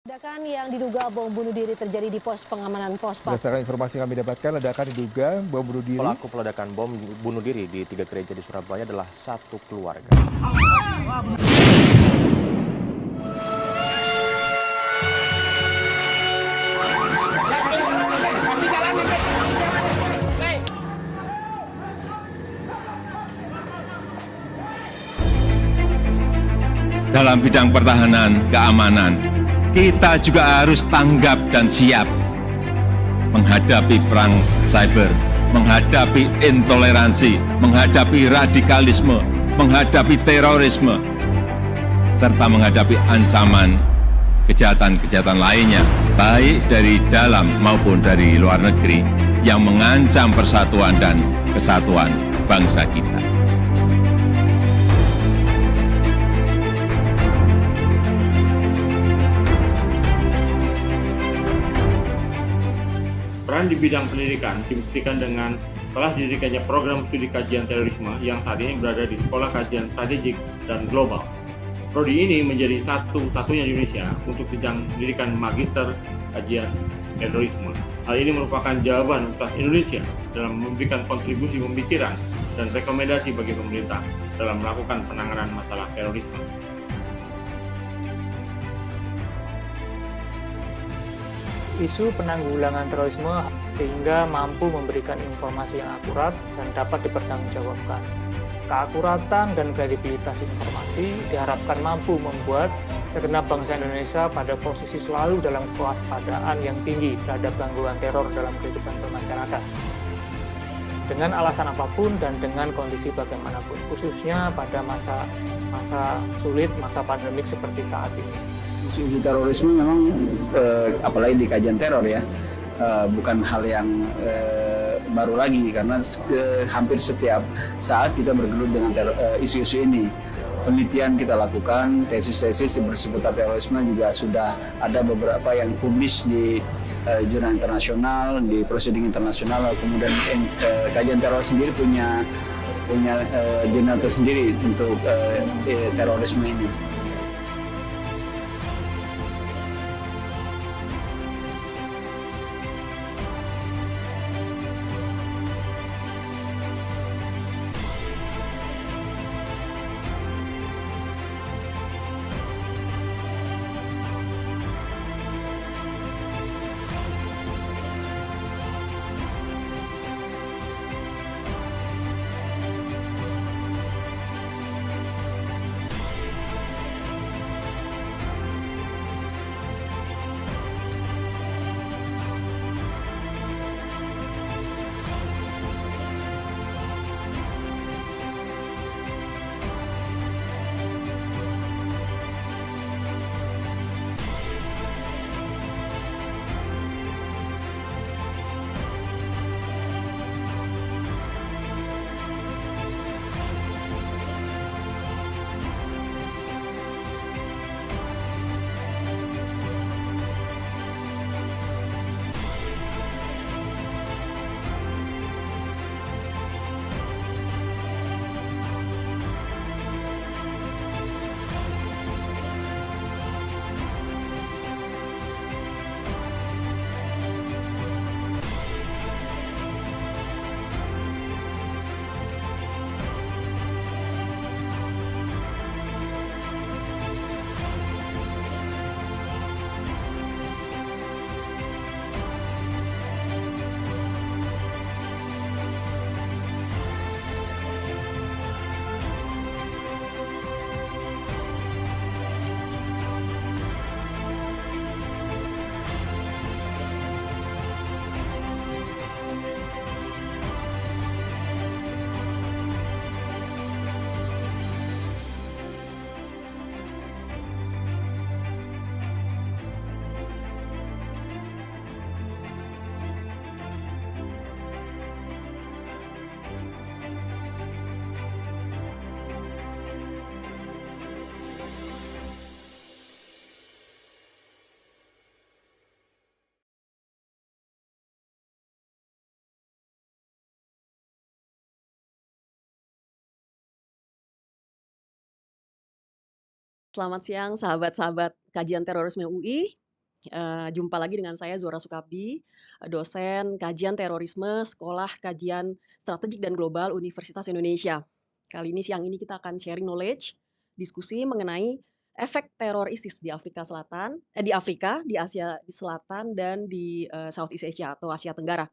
Ledakan yang diduga bom bunuh diri terjadi di pos pengamanan pos. Berdasarkan informasi yang kami dapatkan, ledakan diduga bom bunuh diri. Pelaku peledakan bom bunuh diri di 3 gereja di Surabaya adalah satu keluarga. Dalam bidang pertahanan, keamanan, kita juga harus tanggap dan siap menghadapi perang cyber, menghadapi intoleransi, menghadapi radikalisme, menghadapi terorisme, serta menghadapi ancaman kejahatan-kejahatan lainnya, baik dari dalam maupun dari luar negeri, yang mengancam persatuan dan kesatuan bangsa kita. Peran di bidang pendidikan dibuktikan dengan telah didirikannya program studi kajian terorisme yang saat ini berada di Sekolah, Kajian, Stratejik, dan Global. Prodi ini menjadi satu-satunya di Indonesia untuk jenjang pendidikan magister kajian terorisme. Hal ini merupakan jawaban Universitas Indonesia dalam memberikan kontribusi pemikiran dan rekomendasi bagi pemerintah dalam melakukan penanganan masalah terorisme. Isu penanggulangan terorisme sehingga mampu memberikan informasi yang akurat dan dapat dipertanggungjawabkan. Keakuratan dan kredibilitas informasi diharapkan mampu membuat segenap bangsa Indonesia pada posisi selalu dalam kewaspadaan yang tinggi terhadap gangguan teror dalam kehidupan bermasyarakat. Dengan alasan apapun dan dengan kondisi bagaimanapun, khususnya pada masa sulit, masa pandemik seperti saat ini. Isu terorisme memang apalagi di kajian teror ya, bukan hal yang baru lagi karena hampir setiap saat kita bergelut dengan isu-isu ini. Penelitian kita lakukan, tesis-tesis seputar terorisme juga sudah ada beberapa yang publis di jurnal internasional, di proceeding internasional. Kemudian kajian teror sendiri punya jurnal tersendiri untuk terorisme ini. Selamat siang sahabat-sahabat kajian terorisme UI. Jumpa lagi dengan saya Zora Sukabdi, dosen Kajian Terorisme, Sekolah, Kajian Stratejik dan Global Universitas Indonesia. Kali ini siang ini kita akan sharing knowledge, diskusi mengenai efek teror ISIS di Afrika Selatan, di Afrika, di Asia Selatan dan di Southeast Asia atau Asia Tenggara.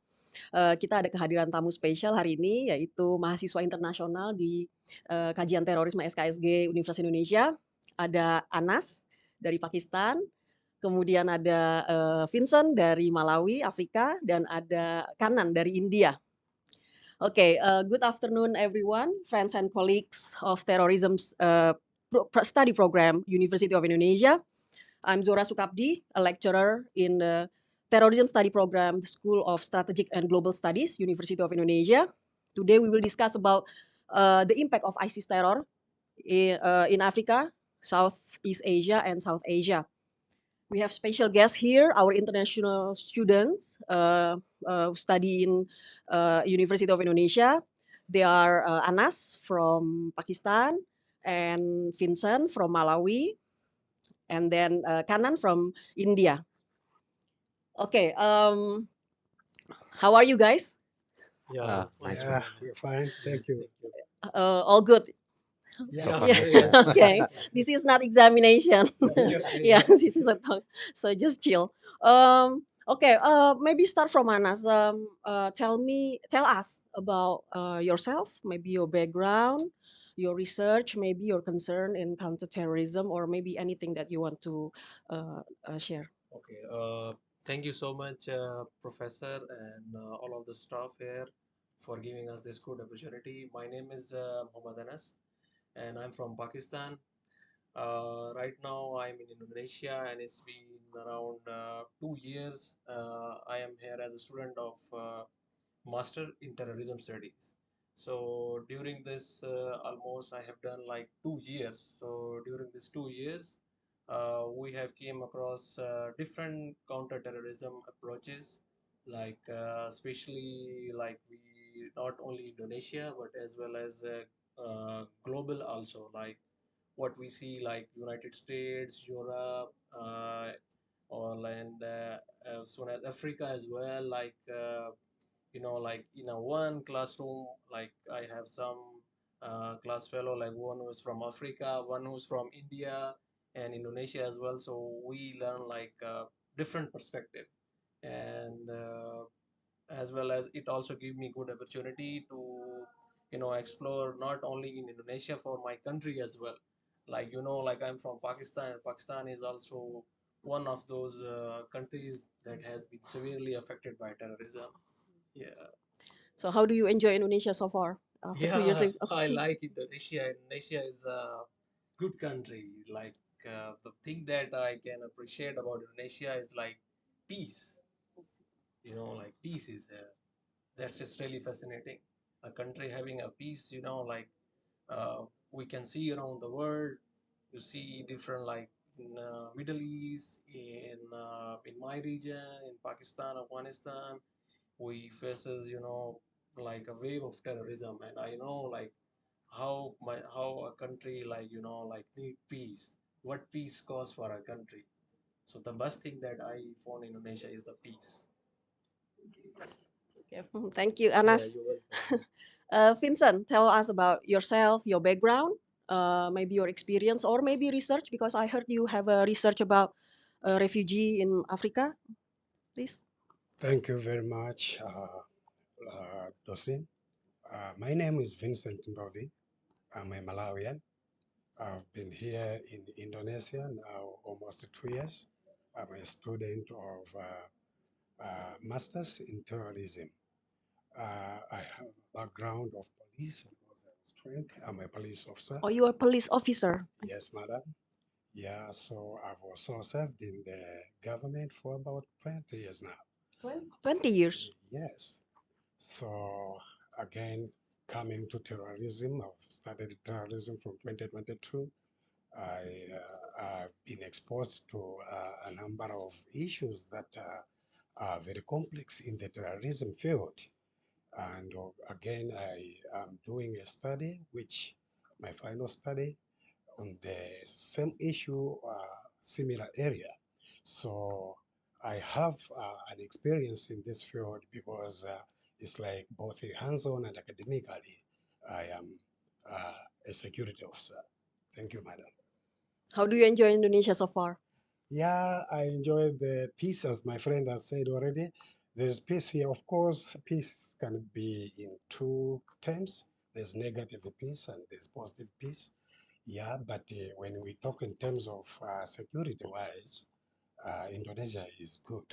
Kita ada kehadiran tamu spesial hari ini yaitu mahasiswa internasional di Kajian Terorisme SKSG Universitas Indonesia. Ada Anas dari Pakistan, kemudian ada Vincent dari Malawi, Afrika, dan ada Kanan dari India. Okay, good afternoon everyone, friends and colleagues of Terrorism's study program, University of Indonesia. I'm Zora Sukabdi, a lecturer in the Terrorism Study Program, the School of Strategic and Global Studies, University of Indonesia. Today we will discuss about the impact of ISIS terror in Africa, Southeast Asia, and South Asia. We have special guests here, our international students who study in University of Indonesia. They are Anas from Pakistan and Vincent from Malawi, and then Kanan from India. Okay, how are you guys? Nice Yeah, we're fine. Thank you. All good. Yeah, Yeah. Okay, this is not examination. yeah. Yeah, this is a talk. So just chill. Okay, maybe start from Anas. Tell us about yourself, maybe your background, your research, maybe your concern in counterterrorism, or maybe anything that you want to share. Okay, thank you so much, Professor, and all of the staff here for giving us this good opportunity. My name is Muhammad Anas, and I'm from Pakistan. Right now, I'm in Indonesia, and it's been around 2 years. I am here as a student of Master in Terrorism Studies. So during this, almost I have done like 2 years. So during these 2 years, we have came across different counter-terrorism approaches, like especially like we not only Indonesia but as well as global also, like what we see like United States, Europe, or and as well as Africa as well, like like in a one classroom, like I have some class fellow, like one who's from Africa, one who's from India and Indonesia as well. So we learn like different perspective, and as well as it also give me good opportunity to explore not only in Indonesia for my country as well. Like like I'm from Pakistan, and Pakistan is also one of those countries that has been severely affected by terrorism. Yeah. So how do you enjoy Indonesia so far after 2 years? Yeah, I like Indonesia. Indonesia is a good country. Like the thing that I can appreciate about Indonesia is like peace. Like peace is that's just really fascinating. A country having a peace, like we can see around the world. You see different like in Middle East, in my region, in Pakistan, Afghanistan, we faces like a wave of terrorism, and I know like how a country like like need peace, what peace costs for a country. So the best thing that I found in Indonesia is the peace. Okay. Thank you, Anas. Vincent, tell us about yourself, your background, maybe your experience, or maybe research, because I heard you have a research about refugee in Africa. Please. Thank you very much, Dosin. My name is Vincent Ndovi. I'm a Malawian. I've been here in Indonesia now almost 2 years. I'm a student of Masters in Terrorism. I have a background of police because I was trained. I'm a police officer. Oh, you are a police officer. Yes, madam. Yeah, so I've also served in the government for about 20 years now. 20 years. Yes. So again, coming to terrorism, I've studied terrorism from 2022. I've been exposed to a number of issues that are very complex in the terrorism field. And again, I am doing a study, which my final study on the same issue, similar area. So I have an experience in this field because it's like both hands-on and academically, I am a security officer. Thank you, madam. How do you enjoy Indonesia so far? Yeah, I enjoy the peace, as my friend has said already. There's peace here. Of course, peace can be in two terms. There's negative peace and there's positive peace. Yeah, but when we talk in terms of security-wise, Indonesia is good.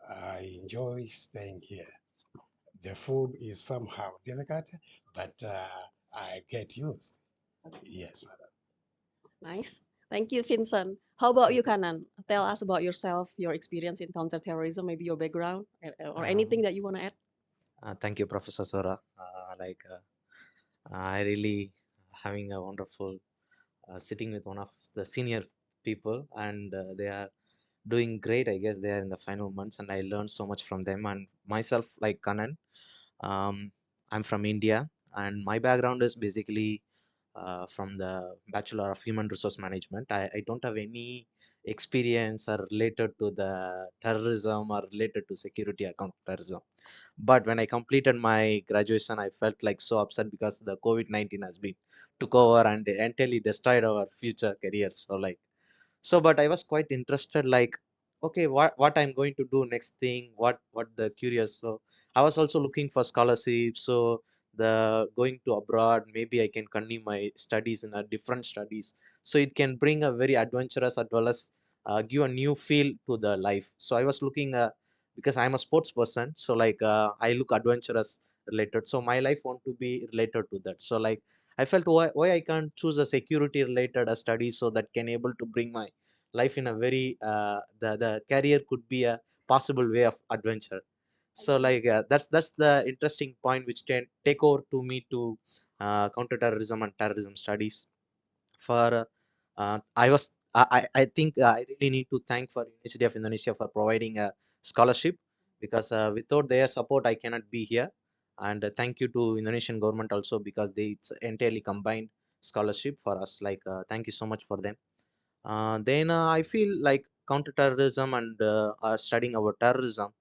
I enjoy staying here. The food is somehow difficult, but I get used. Yes, madam. Nice. Thank you, Vincent. How about you, Kanan? Tell us about yourself, your experience in counterterrorism, maybe your background, or anything that you want to add. Thank you, Professor Sora. I really having a wonderful sitting with one of the senior people, and they are doing great. I guess they are in the final months, and I learned so much from them. And myself, like Kanan, I'm from India, and my background is basically from the Bachelor of Human Resource Management. I don't have any experience or related to the terrorism or related to security or counterterrorism. But when I completed my graduation, I felt like so upset because the COVID-19 has been took over and entirely destroyed our future careers. So, but I was quite interested, like, okay, what I'm going to do next thing, what the curious. So I was also looking for scholarships. So the going to abroad, maybe I can continue my studies in a different studies. So it can bring a very adventurous as well as give a new feel to the life. So I was looking because I'm a sports person. So I look adventurous related. So my life want to be related to that. So I felt why I can't choose a security related study so that can able to bring my life in a very the career could be a possible way of adventure. So that's the interesting point which can take over to me to counterterrorism and terrorism studies. For I think I really need to thank for University of Indonesia for providing a scholarship, because without their support I cannot be here. And thank you to Indonesian government also, because it's entirely combined scholarship for us. Thank you so much for them. Then I feel like counterterrorism and studying about terrorism,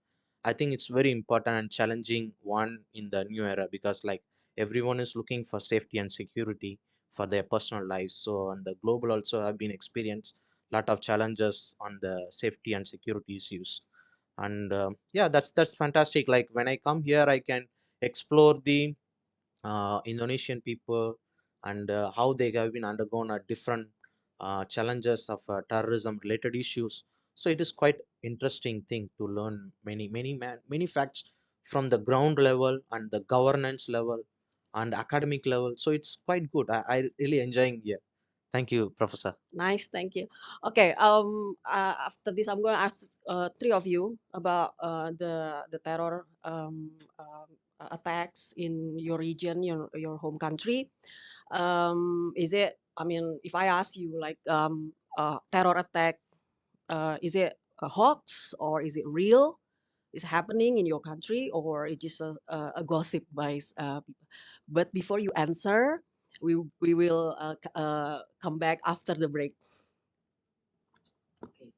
I think it's very important and challenging one in the new era, because everyone is looking for safety and security for their personal lives. So on the global also have been experienced lot of challenges on the safety and security issues. And yeah, that's fantastic. Like when I come here, I can explore the Indonesian people and how they have been undergone a different challenges of terrorism related issues. So it is quite interesting thing to learn many facts from the ground level and the governance level and academic level. So it's quite good. I really enjoying here. Thank you, Professor. Nice, thank you. Okay, after this, I'm going to ask three of you about the terror attacks in your region, your home country. Is it? I mean, if I ask you like terror attack, is it a hoax or is it real? Is happening in your country or it is a gossip by people? But before you answer, we will come back after the break. Okay.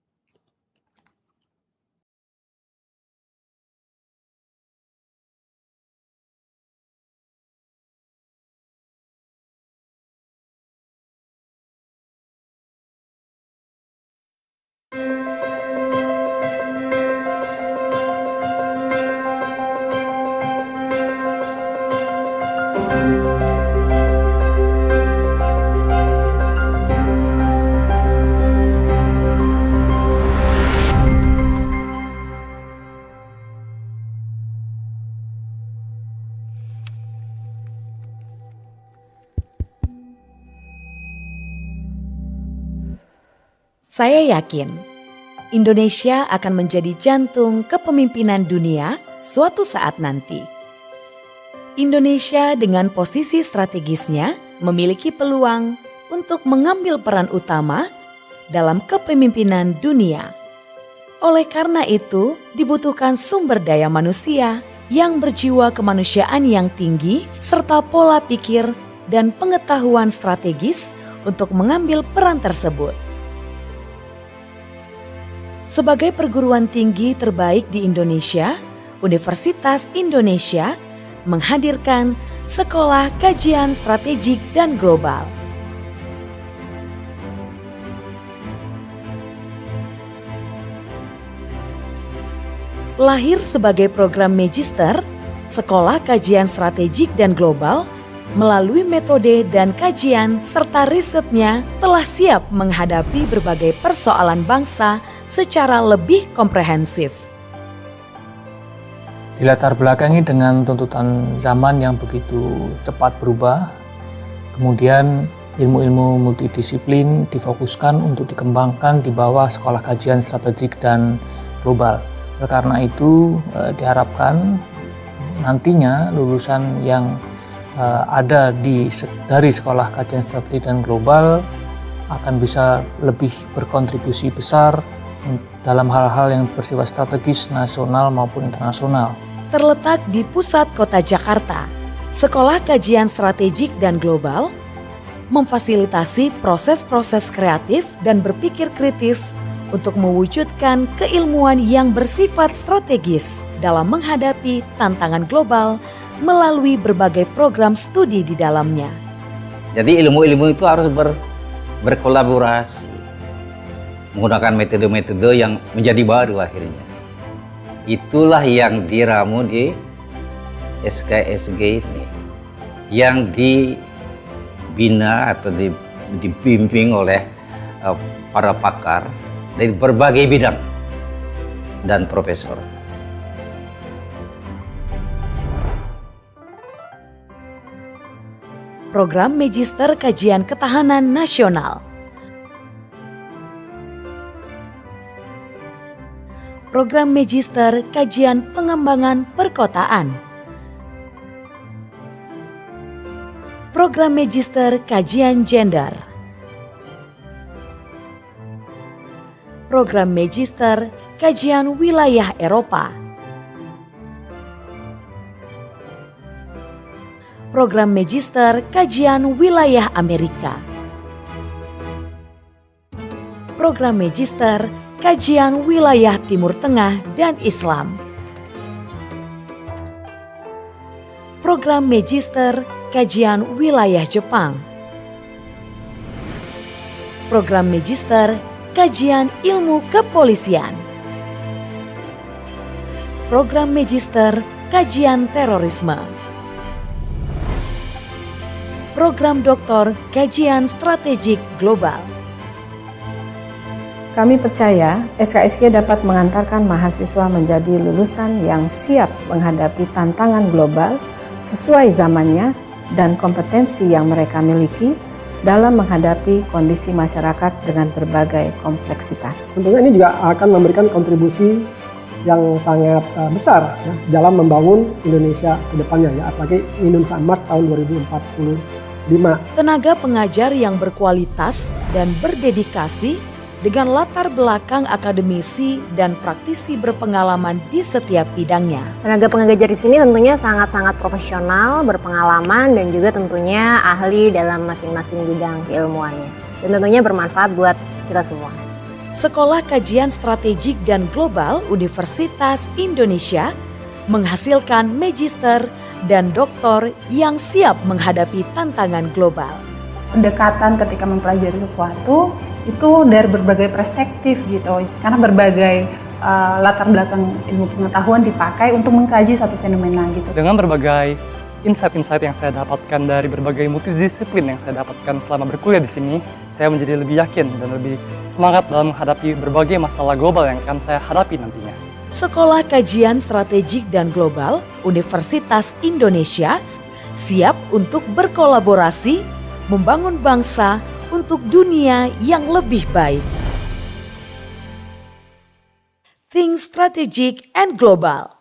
Saya yakin Indonesia akan menjadi jantung kepemimpinan dunia suatu saat nanti. Indonesia dengan posisi strategisnya memiliki peluang untuk mengambil peran utama dalam kepemimpinan dunia. Oleh karena itu, dibutuhkan sumber daya manusia yang berjiwa kemanusiaan yang tinggi serta pola pikir dan pengetahuan strategis untuk mengambil peran tersebut. Sebagai perguruan tinggi terbaik di Indonesia, Universitas Indonesia menghadirkan Sekolah Kajian Stratejik dan Global. Lahir sebagai program magister, Sekolah Kajian Stratejik dan Global melalui metode dan kajian serta risetnya telah siap menghadapi berbagai persoalan bangsa secara lebih komprehensif. Dilatar belakangi dengan tuntutan zaman yang begitu cepat berubah, kemudian ilmu-ilmu multidisiplin difokuskan untuk dikembangkan di bawah Sekolah Kajian Stratejik dan Global. Karena itu diharapkan nantinya lulusan yang ada dari Sekolah Kajian Strategi dan Global akan bisa lebih berkontribusi besar dalam hal-hal yang bersifat strategis nasional maupun internasional. Terletak di pusat kota Jakarta, Sekolah Kajian Stratejik dan Global memfasilitasi proses-proses kreatif dan berpikir kritis untuk mewujudkan keilmuan yang bersifat strategis dalam menghadapi tantangan global melalui berbagai program studi di dalamnya. Jadi ilmu-ilmu itu harus berkolaborasi, menggunakan metode-metode yang menjadi baru akhirnya. Itulah yang diramu di SKSG ini, yang dibina atau dibimbing oleh para pakar dari berbagai bidang dan profesor. Program Magister Kajian Ketahanan Nasional, Program Magister Kajian Pengembangan Perkotaan, Program Magister Kajian Gender, Program Magister Kajian Wilayah Eropa, Program Magister Kajian Wilayah Amerika, Program Magister Kajian Wilayah Timur Tengah dan Islam, Program Magister Kajian Wilayah Jepang, Program Magister Kajian Ilmu Kepolisian, Program Magister Kajian Terorisme, Program Doktor Kajian Stratejik Global. Kami percaya SKSG dapat mengantarkan mahasiswa menjadi lulusan yang siap menghadapi tantangan global sesuai zamannya dan kompetensi yang mereka miliki dalam menghadapi kondisi masyarakat dengan berbagai kompleksitas. Tentunya ini juga akan memberikan kontribusi yang sangat besar ya, dalam membangun Indonesia ke depannya, ya, apalagi Indonesia Emas tahun 2045. Tenaga pengajar yang berkualitas dan berdedikasi dengan latar belakang akademisi dan praktisi berpengalaman di setiap bidangnya. Tenaga pengajar di sini tentunya sangat-sangat profesional, berpengalaman, dan juga tentunya ahli dalam masing-masing bidang keilmuannya. Dan tentunya bermanfaat buat kita semua. Sekolah Kajian Stratejik dan Global Universitas Indonesia menghasilkan magister dan doktor yang siap menghadapi tantangan global. Pendekatan ketika mempelajari sesuatu itu dari berbagai perspektif gitu, karena berbagai latar belakang ilmu pengetahuan dipakai untuk mengkaji satu fenomena gitu. Dengan berbagai insight-insight yang saya dapatkan dari berbagai multidisiplin yang saya dapatkan selama berkuliah di sini, saya menjadi lebih yakin dan lebih semangat dalam menghadapi berbagai masalah global yang akan saya hadapi nantinya. Sekolah Kajian Stratejik dan Global Universitas Indonesia siap untuk berkolaborasi membangun bangsa untuk dunia yang lebih baik. Think Strategic and Global.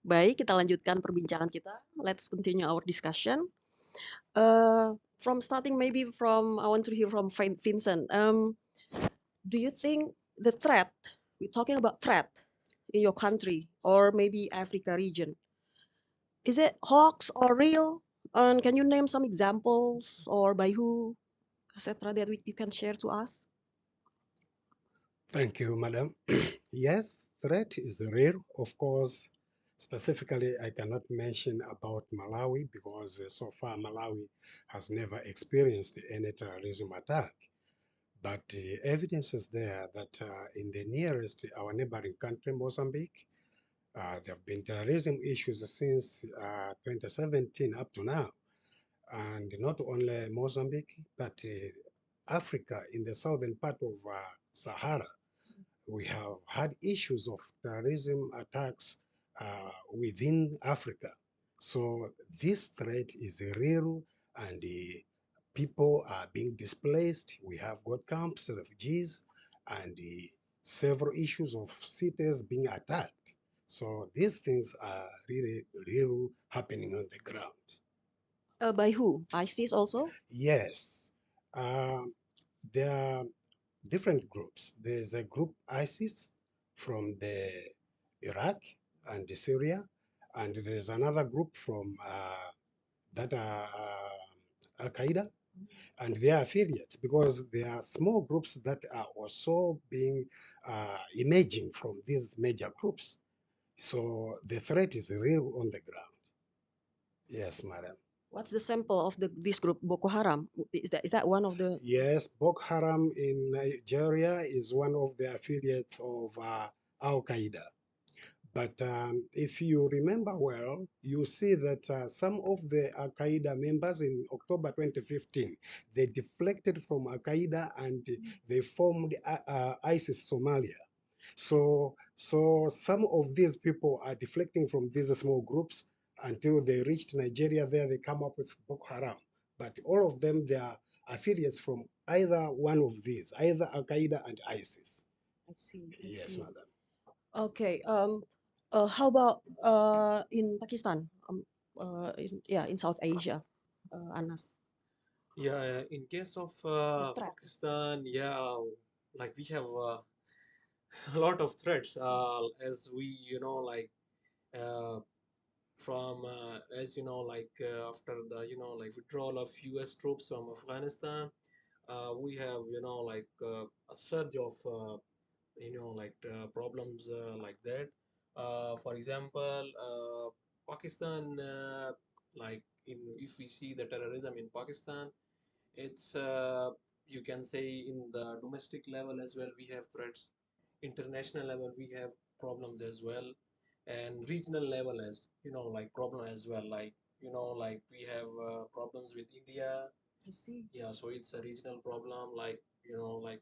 Baik, kita lanjutkan perbincangan kita. Let's continue our discussion. from starting, maybe from, I want to hear from Vincent. Do you think the threat, we're talking about threat in your country or maybe Africa region, is it hoax or real? And can you name some examples or by who, etc., that you can share to us? Thank you, madam. Yes, threat is real. Of course, specifically, I cannot mention about Malawi because so far Malawi has never experienced any terrorism attack. But evidence is there that in the nearest, our neighboring country, Mozambique, there have been terrorism issues since 2017 up to now. And not only Mozambique, but Africa in the southern part of Sahara. We have had issues of terrorism attacks within Africa. So this threat is real and people are being displaced. We have got camps, refugees, and several issues of cities being attacked. So these things are really real happening on the ground. By who? ISIS also? Yes. There are different groups. There's a group ISIS from the Iraq and the Syria, and there's another group from that are Al Qaeda, and they are affiliates because there are small groups that are also being emerging from these major groups. So the threat is real on the ground. Yes, madam. What's the sample of this group, Boko Haram? Is that one of the? Yes, Boko Haram in Nigeria is one of the affiliates of Al Qaeda. But if you remember well, you see that some of the Al Qaeda members in October 2015, they deflected from Al Qaeda and they formed ISIS Somalia. So some of these people are deflecting from these small groups until they reached Nigeria. There they come up with Boko Haram. But all of them, they are affiliates from either one of these, either Al Qaeda and ISIS. I see. Yes, madam. Okay. How about in Pakistan? In South Asia, Anas. Yeah, in case of Pakistan, yeah, like we have a lot of threats as we, uh, from as after the withdrawal of US troops from Afghanistan, we have a surge of problems like that. For example, Pakistan, in if we see the terrorism in Pakistan, it's you can say in the domestic level as well we have threats, international level we have problems as well, and regional level as problem as well, we have problems with India. I see. Yeah, so it's a regional problem,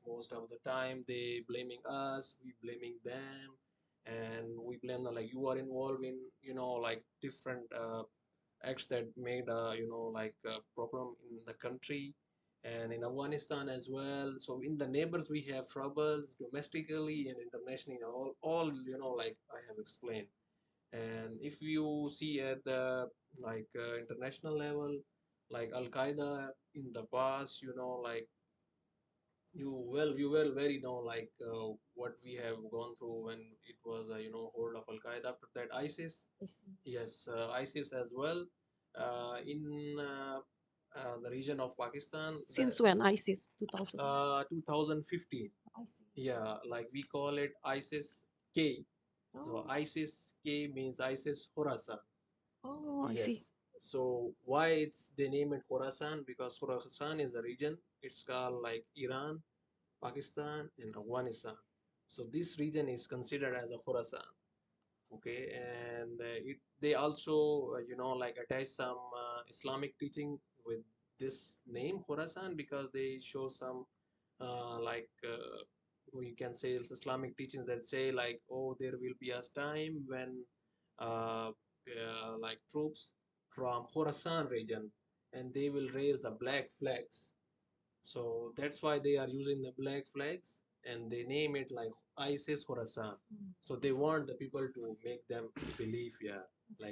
most of the time they blaming us, we blaming them, and we blame you are involved in different acts that made a problem in the country and in Afghanistan as well. So in the neighbors we have troubles domestically and internationally, all I have explained. And if you see at the international level, like Al Qaeda in the past, you well very know what we have gone through when it was hold of Al Qaeda. After that, ISIS. Yes, ISIS as well. In the region of Pakistan. Since when ISIS? 2000. 2015. I see. Yeah, like we call it ISIS K. So Oh. ISIS K means ISIS Khorasan. Oh, I Yes. see. So why they name it Khorasan? Because Khorasan is a region. It's called like Iran, Pakistan, and Afghanistan. So this region is considered as a Khorasan. Okay, and they also attach some Islamic teaching with this name Khorasan because they show some we can say it's Islamic teachings that say oh, there will be a time when troops from Khorasan region and they will raise the black flags. So that's why they are using the black flags and they name it like ISIS Khorasan. So they want the people to make them believe, yeah,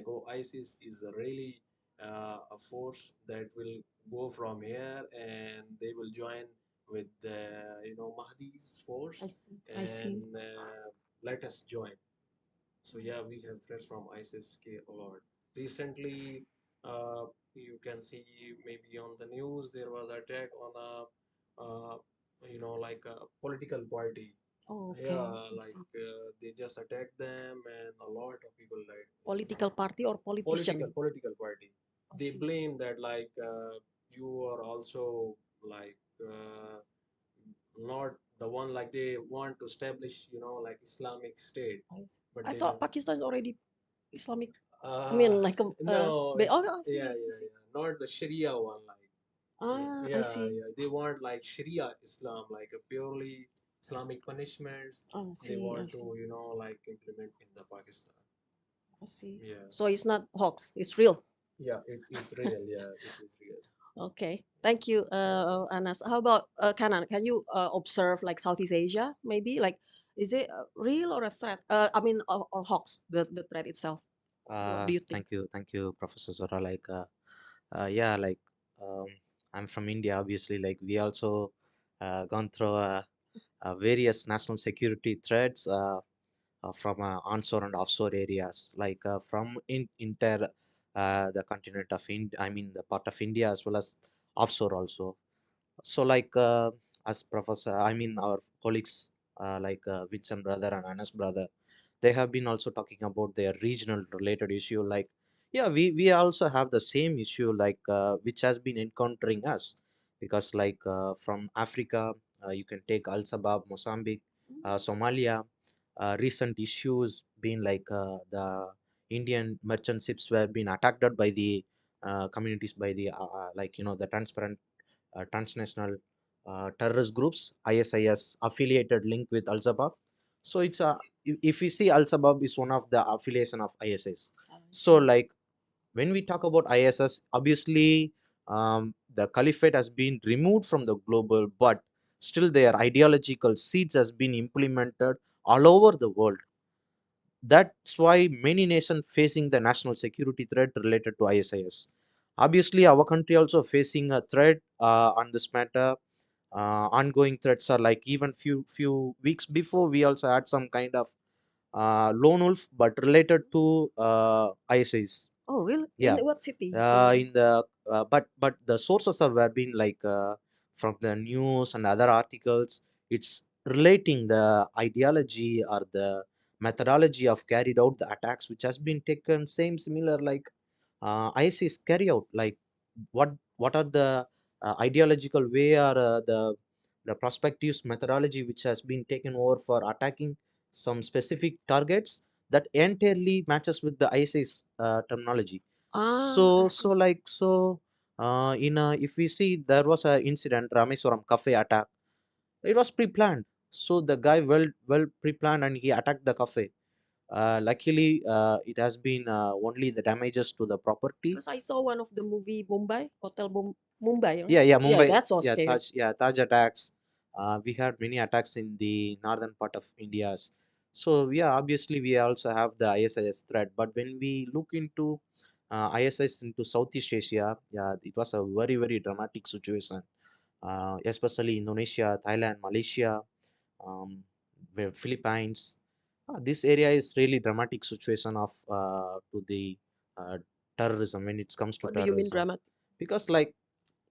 oh, ISIS is really a force that will go from here and they will join with the Mahdi's force, I see. and let us join. So yeah, we have threats from ISIS a lot. Recently, you can see maybe on the news there was attack on a like a political party. Oh, okay. Yeah, like they just attacked them and a lot of people died. Political party or politician? Political party. I They see. blame that like you are also like not the one, like they want to establish like Islamic State, but I they thought don't. Pakistan is already Islamic. I Uh, mean, like no, oh, I see. yeah, not the Sharia one. Like, I see. yeah, they want like Sharia Islam, like a purely Islamic punishments. I They see. I want see. to, like implement in the Pakistan. I see. Yeah, So it's not hoax. It's real. yeah, it is real. Yeah, it is real. Okay. Thank you, Anas. How about Kanan? Can you observe like Southeast Asia? Maybe like, is it real or a threat? I mean, or hoax? The threat itself. What do you think? Thank you, Professor Zora. Like, yeah, like, um, I'm from India, obviously. Like, we also gone through various national security threats from onshore and offshore areas, like from inter the continent of India, I mean, the part of India, as well as offshore also. So, like, as Professor, I mean, our colleagues, like Vincent brother and Anas brother, they have been also talking about their regional related issue. Like, yeah, we also have the same issue, like which has been encountering us, because like from Africa, you can take Al Sabab, Mozambique, Somalia. Recent issues being like the Indian merchant ships were being attacked by the communities, by the like the transparent transnational terrorist groups, ISIS affiliated link with Al Shabaab. So it's a, if we see Al Shabaab is one of the affiliation of ISIS. So like when we talk about ISIS, obviously the caliphate has been removed from the global, but still their ideological seeds has been implemented all over the world. That's why many nations facing the national security threat related to ISIS. Obviously, our country also facing a threat on this matter. Ongoing threats are like even few weeks before we also had some kind of lone wolf, but related to ISIS. Oh, really? Yeah, In what city? in the but the sources are were being like from the news and other articles. It's relating the ideology or the methodology of carried out the attacks, which has been taken same similar like ISIS carry out. Like what are the ideological way or the prospectives methodology which has been taken over for attacking some specific targets that entirely matches with the ISIS terminology. I see. In if we see there was a incident Rameswaram cafe attack. It was pre-planned. So the guy well pre-planned and he attacked the cafe. Luckily, it has been only the damages to the property. Because I saw one of the movie Mumbai, Mumbai, right? Yeah, Yeah, Mumbai. that's so Yeah, scary. Taj attacks. We had many attacks in the northern part of India. So yeah, obviously we also have the ISIS threat. But when we look into ISIS into Southeast Asia, yeah, it was a very dramatic situation. Especially Indonesia, Thailand, Malaysia, Philippines. This area is really dramatic situation of to the uh, terrorism when it comes to What do you mean terrorism, dramatic? because like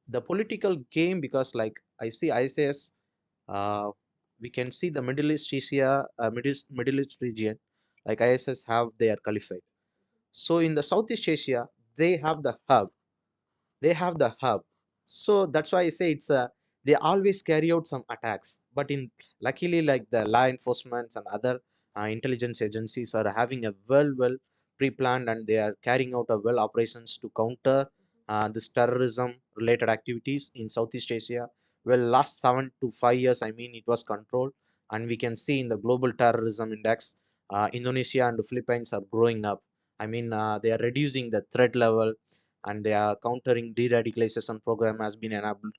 the political game, because like I see ISIS, uh, we can see the Middle East Asia, Middle East region, like ISIS have their caliphate. So in the Southeast Asia, they have the hub they have the hub. So that's why I say it's they always carry out some attacks, but in luckily like the law enforcement and other intelligence agencies are having a well pre-planned, and they are carrying out a well operations to counter this terrorism related activities in Southeast Asia. Well, last 7 to 5 years, I mean, it was controlled, and we can see in the global terrorism index, Indonesia and the Philippines are growing up. I mean, they are reducing the threat level, and they are countering de-radicalization program has been enabled.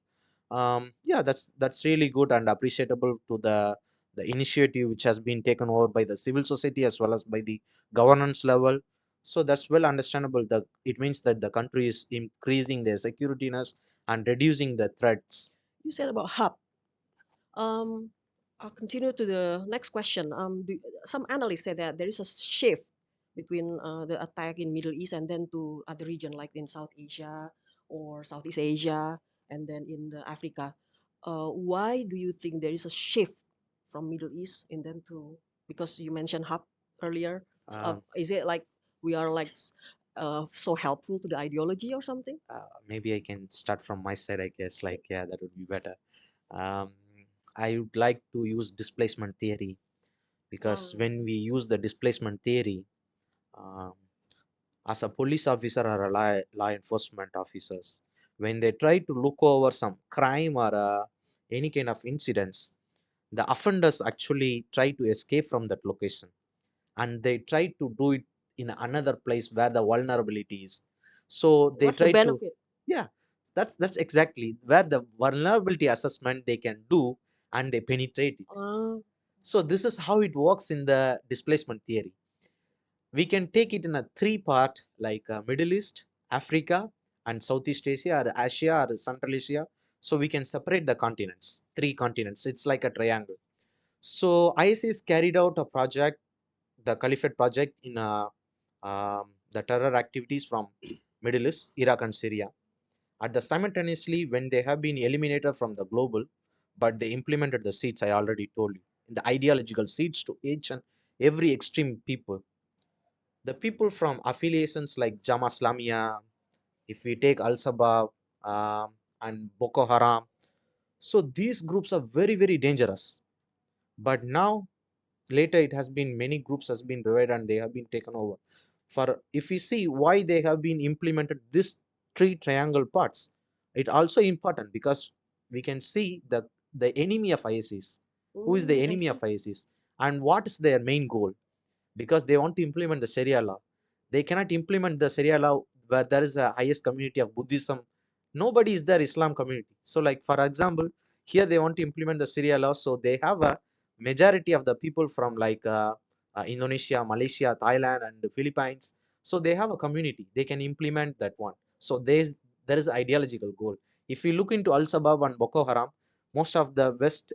Yeah, that's really good and appreciable to the initiative which has been taken over by the civil society as well as by the governance level. So that's well understandable. It means that the country is increasing their securityness and reducing the threats. You said about hub. I'll continue to the next question. Some analysts say that there is a shift between the attack in Middle East and then to other region like in South Asia or Southeast Asia and then in the Africa. Why do you think there is a shift from Middle East and then to, because you mentioned hub earlier, is it like we are like so helpful to the ideology or something? Maybe I can start from my side, I guess. Like, yeah, that would be better. Um, I would like to use displacement theory, because when we use the displacement theory, um, as a police officer or a law enforcement officers, when they try to look over some crime or any kind of incidents, the offenders actually try to escape from that location, and they try to do it in another place where the vulnerability is. So they What's the try to, benefit? yeah, that's exactly where the vulnerability assessment they can do, and they penetrate it. So this is how it works in the displacement theory. We can take it in a three part, like Middle East, Africa, and Southeast Asia, or Asia, or Central Asia. So we can separate the continents, three continents. It's like a triangle. So ISIS carried out a project, the Caliphate project, in the terror activities from Middle East, Iraq, and Syria. At the simultaneously, when they have been eliminated from the global, but they implemented the seeds I already told you, the ideological seeds to each and every extreme people. The people from affiliations like Jama Islamia, if we take Al Shabaab and Boko Haram, so these groups are very, very dangerous. But now, later, it has been many groups has been divided and they have been taken over. For if we see why they have been implemented this three triangle parts, it also important because we can see the enemy of ISIS. Who is the enemy of ISIS and what is their main goal? Because they want to implement the Sharia law. They cannot implement the Sharia law where there is a highest community of Buddhism. Nobody is there Islam community. So like for example, here they want to implement the Sharia law. So they have a majority of the people from like Indonesia, Malaysia, Thailand, and the Philippines. So they have a community. They can implement that one. So there is ideological goal. If you look into Al Shabaab and Boko Haram, most of the West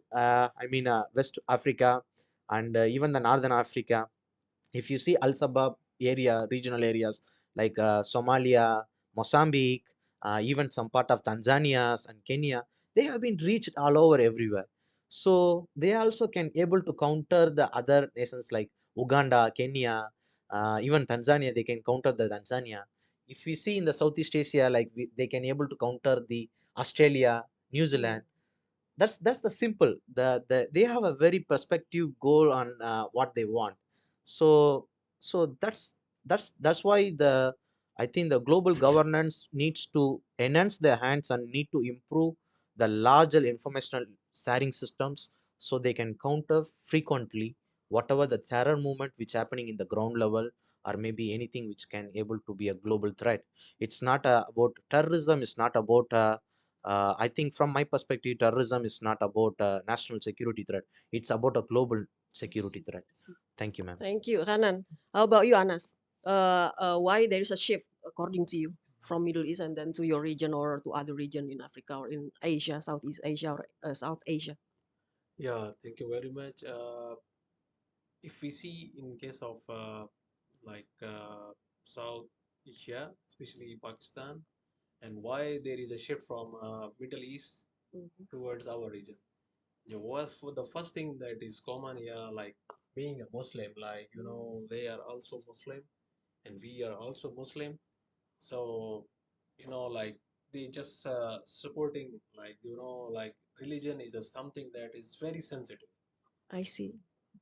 Africa and even the Northern Africa, if you see Al Sabab area, regional areas like Somalia, Mozambique, even some part of Tanzania and Kenya, they have been reached all over everywhere. So they also can able to counter the other nations like Uganda, Kenya, even Tanzania. They can counter the Tanzania. If we see in the Southeast Asia, like they can able to counter the Australia, New Zealand. That's the simple, they have a very perspective goal on what they want. So that's why I think the global governance needs to enhance their hands and need to improve the larger informational sharing systems, so they can counter frequently whatever the terror movement which happening in the ground level, or maybe anything which can able to be a global threat. It's not about terrorism, it's not about I think from my perspective, terrorism is not about a national security threat. It's about a global security threat. Thank you, ma'am. Thank you, Hanan. How about you, Anas? Why there is a shift according to you from Middle East and then to your region or to other region in Africa or in Asia, Southeast Asia or South Asia? Yeah, thank you very much. If we see in case of like South Asia, especially Pakistan, and why there is a shift from Middle East towards our region. For the first thing that is common here, like being a Muslim, like they are also Muslim, and we are also Muslim. So like they just supporting, like like religion is something that is very sensitive. I see.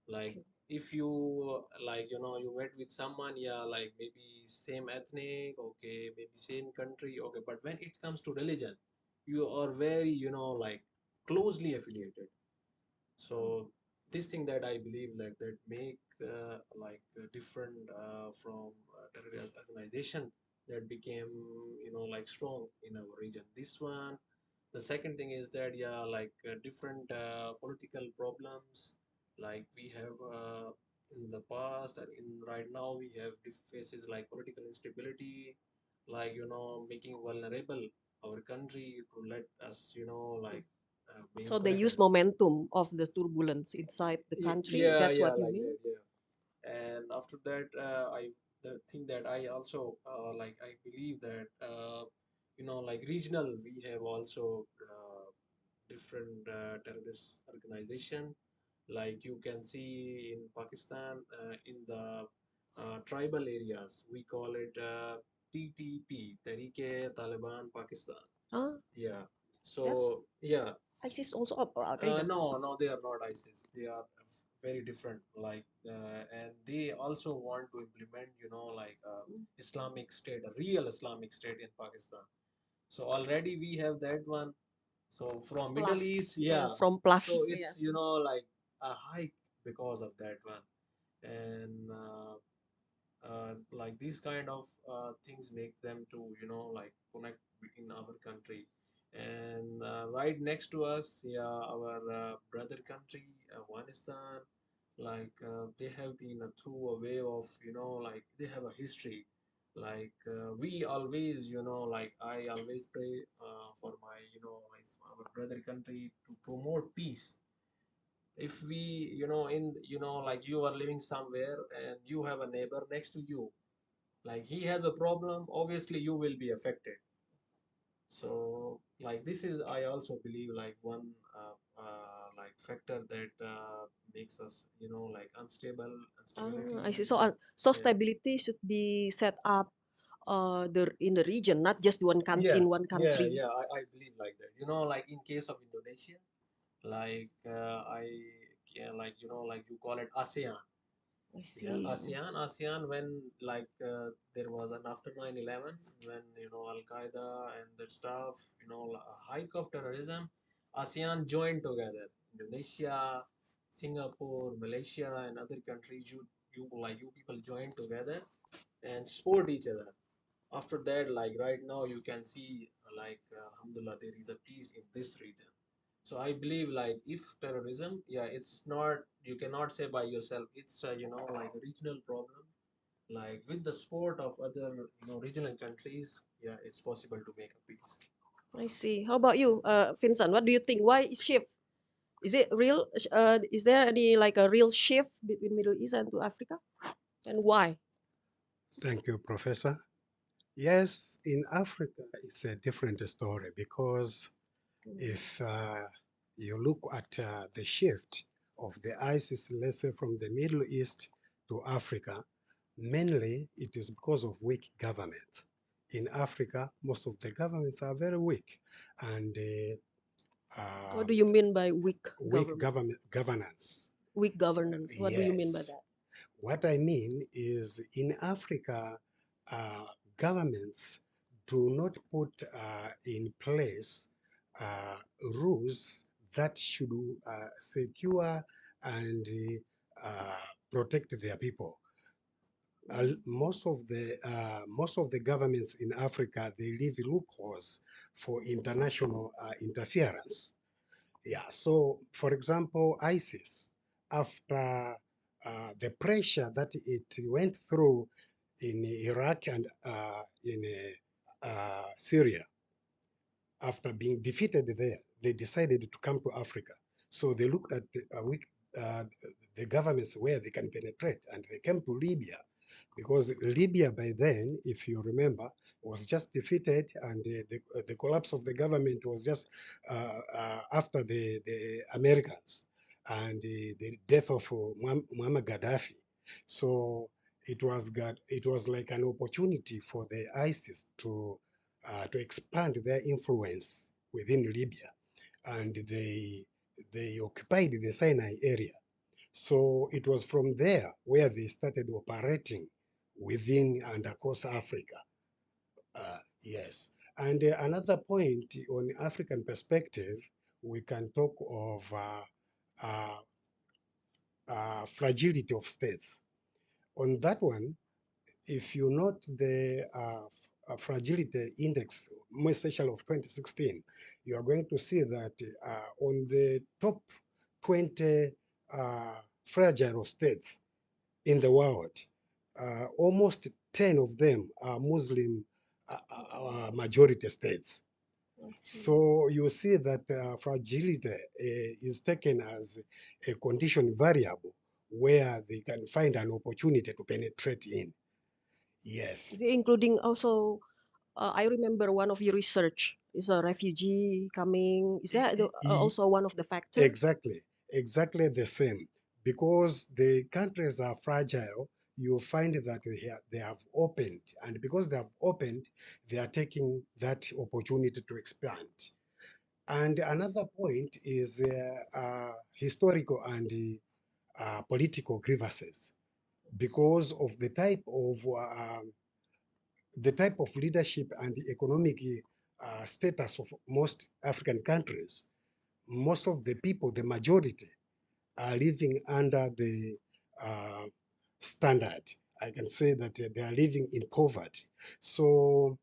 Like if you like you met with someone, yeah, like maybe same ethnic, okay, maybe same country, okay, but when it comes to religion, you are very like closely affiliated. So this thing that I believe like that make different from terrorist organization that became like strong in our region. This one. The second thing is that, yeah, like different political problems, like we have in the past, and in right now we have phases like political instability, like making vulnerable our country to let us being So they use connected. momentum of the turbulence inside the country. Yeah, That's yeah, what you like mean? that, yeah. And after that, I the thing that I also I believe that like regional, we have also different terrorist organization. Like you can see in Pakistan, in the tribal areas, we call it TTP, Tehreek Taliban Pakistan. Ah, Yeah. that's So yeah. ISIS also or Al Qaeda? No, no, they are not ISIS. They are very different. And they also want to implement, Islamic State, a real Islamic State in Pakistan. So already we have that one. So from Middle East, Plus, yeah. from plus, So yeah. it's like a hike because of that one. And like these kind of things make them to connect in our country. And right next to us, yeah, our brother country, Afghanistan, they have been through a wave of they have a history. We always I always pray for my our brother country to promote peace. If we in like you are living somewhere and you have a neighbor next to you, like he has a problem, obviously you will be affected. So like this is, I also believe, like one like factor that makes us like unstable, instability. I see. So Yeah, stability should be set up in the region, not just one country yeah, in one yeah, country. yeah, I believe like that. Like in case of Indonesia, like I yeah, like like you call it ASEAN. I Yeah, see. ASEAN, when there was an after 9/11, when Al Qaeda and that stuff, a hike of terrorism, ASEAN joined together. Indonesia, Singapore, Malaysia, and other countries, you people joined together and support each other. After that, like right now, you can see Alhamdulillah, there is a peace in this region. So I believe, like, if terrorism, yeah, it's not, you cannot say by yourself, it's like a regional problem. Like with the support of other regional countries, yeah, it's possible to make a peace. I see. How about you, Vincent? What do you think? Why is shift? Is it real? Is there any like a real shift between Middle East and to Africa, and why? Thank you, Professor. Yes, in Africa, it's a different story because if you look at the shift of the ISIS, let's say from the Middle East to Africa, mainly it is because of weak government. In Africa, most of the governments are very weak, and What do you mean by weak weak government? governance. Weak governance. What do you mean by Yes. that? What I mean is in Africa, governments do not put in place uh, rules that should secure and protect their people. Most of the governments in Africa, they leave loopholes for international interference. Yeah, so for example, ISIS, after the pressure that it went through in Iraq and in Syria, after being defeated there, they decided to come to Africa. So they looked at uh, the governments where they can penetrate, and they came to Libya because Libya by then, if you remember, was just defeated, and the collapse of the government was just after the Americans and the death of Muammar Gaddafi. So it was like an opportunity for the ISIS to expand their influence within Libya, and they occupied the Sinai area. So it was from there where they started operating within and across Africa. Yes. And another point on African perspective, we can talk of uh, fragility of states. On that one, if you note the fragility index, more especially of 2016, you are going to see that on the top 20 fragile states, in the world. Almost 10 of them are Muslim majority states. So you see that fragility is taken as a condition variable where they can find an opportunity to penetrate in. Yes. Including also, I remember one of your research is a refugee coming. Is that also one of the factors? Exactly the same. Because the countries are fragile, you find that they have opened, and because they have opened, they are taking that opportunity to expand. And another point is historical and political grievances, because of the type of leadership and the economic status of most African countries. Most of the people, the majority, are living under the standard. I can say that they are living in poverty. So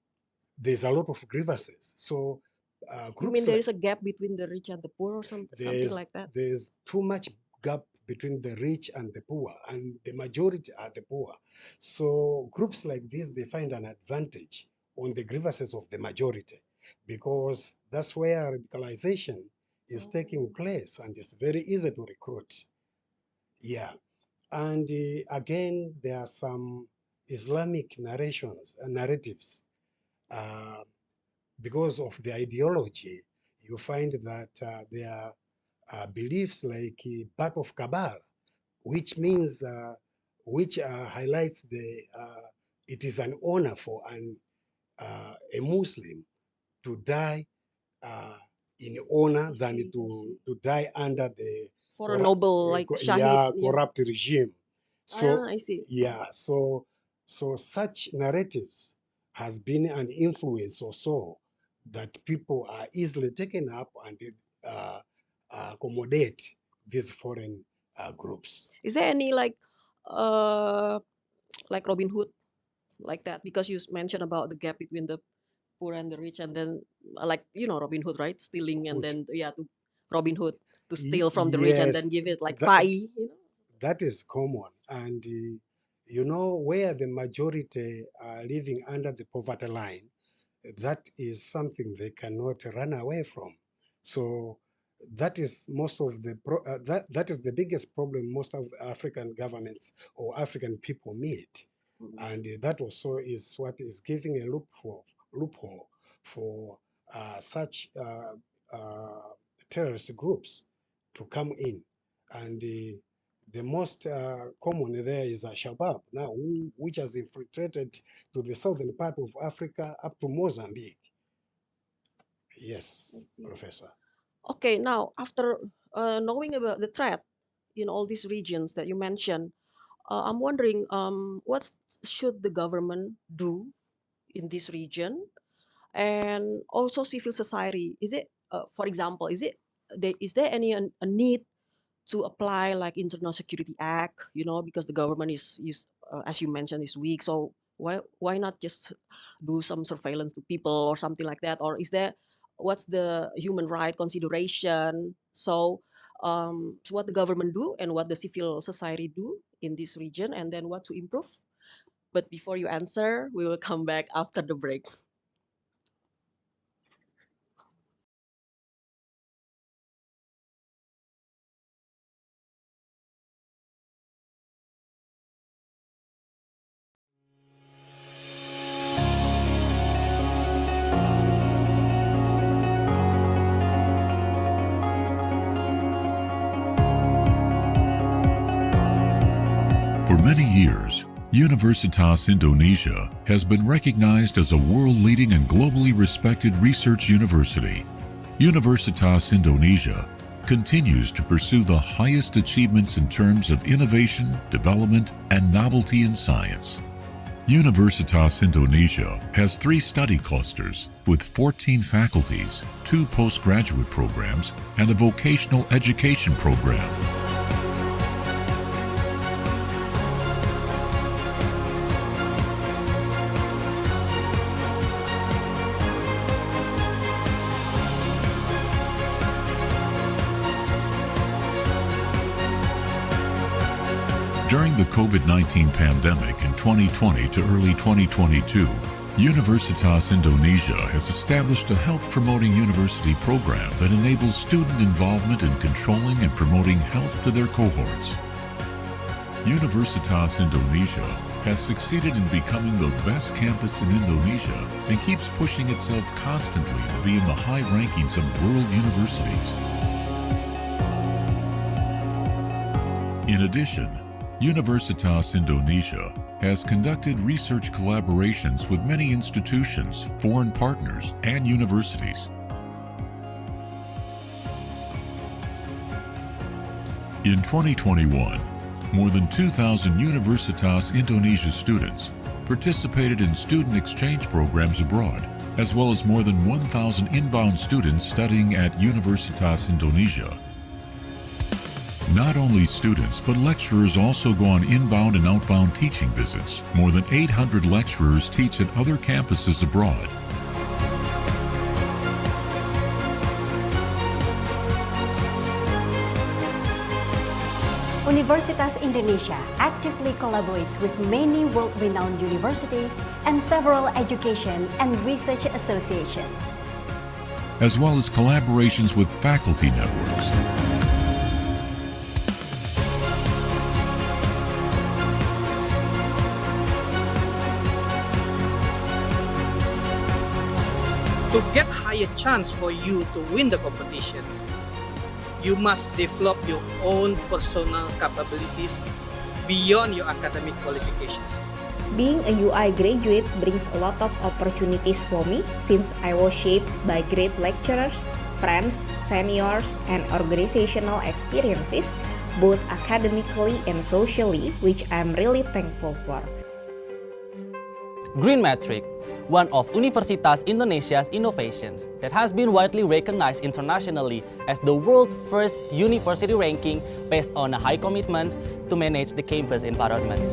there's a lot of grievances. So You groups mean there like is a gap between the rich and the poor or something like that? there's too much gap between the rich and the poor, and the majority are the poor. So groups like this, they find an advantage on the grievances of the majority, because that's where radicalization is taking place, and it's very easy to recruit. Yeah. And again, there are some Islamic narratives. Because of the ideology, you find that there are beliefs like part of Kabbalah, which means, which highlights it is an honor for a Muslim to die in honor than to die under the For a noble, like Shahid. corrupt regime. So I see. so such narratives has been an influence or so that people are easily taken up and accommodate these foreign groups. Is there any like Robin Hood, like that? Because you mentioned about the gap between the poor and the rich, and then Robin Hood, right? Stealing and then to Robin Hood to steal from the rich and then give it like pai. That is common, and where the majority are living under the poverty line, that is something they cannot run away from. So that is that is the biggest problem most of African governments or African people meet, and that also is what is giving a loophole for such terrorist groups to come in. And the most common there is Al-Shabaab now, which has infiltrated to the southern part of Africa up to Mozambique. Yes, Professor. Okay, now after knowing about the threat in all these regions that you mentioned, I'm wondering what should the government do in this region, and also civil society. Is it, for example, is there any a need to apply like Internal Security Act? Because the government is as you mentioned, is weak. So why not just do some surveillance to people or something like that? Or what's the human right consideration? So what the government do and what the civil society do in this region, and then what to improve. But before you answer, we will come back after the break. For many years, Universitas Indonesia has been recognized as a world-leading and globally respected research university. Universitas Indonesia continues to pursue the highest achievements in terms of innovation, development, and novelty in science. Universitas Indonesia has 3 study clusters with 14 faculties, 2 postgraduate programs, and a vocational education program. During the COVID-19 pandemic in 2020 to early 2022, Universitas Indonesia has established a health-promoting university program that enables student involvement in controlling and promoting health to their cohorts. Universitas Indonesia has succeeded in becoming the best campus in Indonesia and keeps pushing itself constantly to be in the high rankings of world universities. In addition, Universitas Indonesia has conducted research collaborations with many institutions, foreign partners, and universities. In 2021, more than 2,000 Universitas Indonesia students participated in student exchange programs abroad, as well as more than 1,000 inbound students studying at Universitas Indonesia. Not only students, but lecturers also go on inbound and outbound teaching visits. More than 800 lecturers teach at other campuses abroad. Universitas Indonesia actively collaborates with many world-renowned universities and several education and research associations, as well as collaborations with faculty networks. To get higher chance for you to win the competitions, you must develop your own personal capabilities beyond your academic qualifications. Being a UI graduate brings a lot of opportunities for me since I was shaped by great lecturers, friends, seniors, and organizational experiences, both academically and socially, which I'm really thankful for. Green Metric, one of Universitas Indonesia's innovations that has been widely recognized internationally as the world's first university ranking based on a high commitment to manage the campus environment.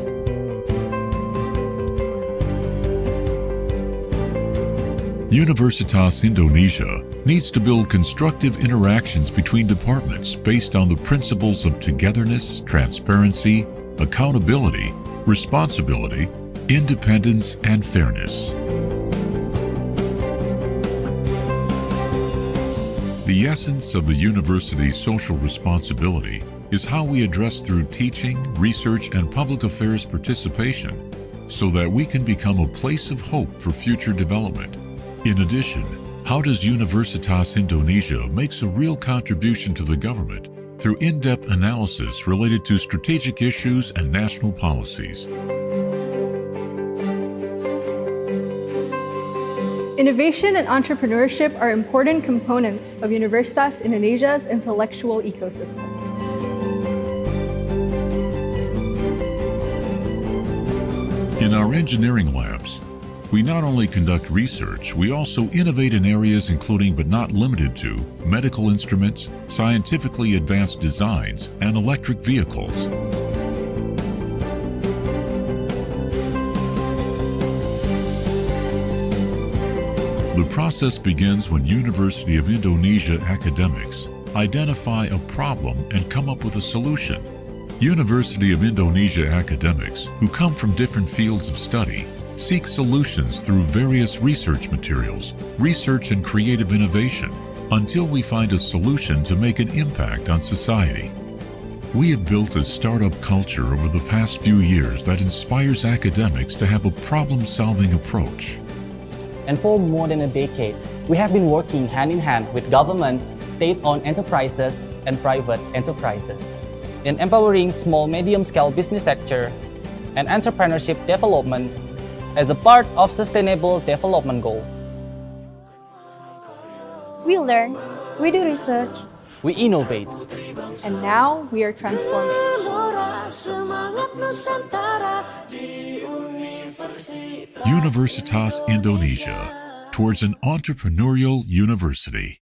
Universitas Indonesia needs to build constructive interactions between departments based on the principles of togetherness, transparency, accountability, responsibility, independence, and fairness. The essence of the university's social responsibility is how we address through teaching, research, and public affairs participation so that we can become a place of hope for future development. In addition, how does Universitas Indonesia makes a real contribution to the government through in-depth analysis related to strategic issues and national policies. Innovation and entrepreneurship are important components of Universitas Indonesia's intellectual ecosystem. In our engineering labs, we not only conduct research, we also innovate in areas including but not limited to medical instruments, scientifically advanced designs, and electric vehicles. The process begins when University of Indonesia academics identify a problem and come up with a solution. University of Indonesia academics who come from different fields of study seek solutions through various research materials, research and creative innovation, until we find a solution to make an impact on society. We have built a startup culture over the past few years that inspires academics to have a problem-solving approach. And for more than a decade, we have been working hand in hand with government, state-owned enterprises, and private enterprises in empowering small medium-scale business sector and entrepreneurship development as a part of Sustainable Development Goal. We learn, we do research, we innovate, and now we are transforming. Universitas Indonesia, towards an entrepreneurial university.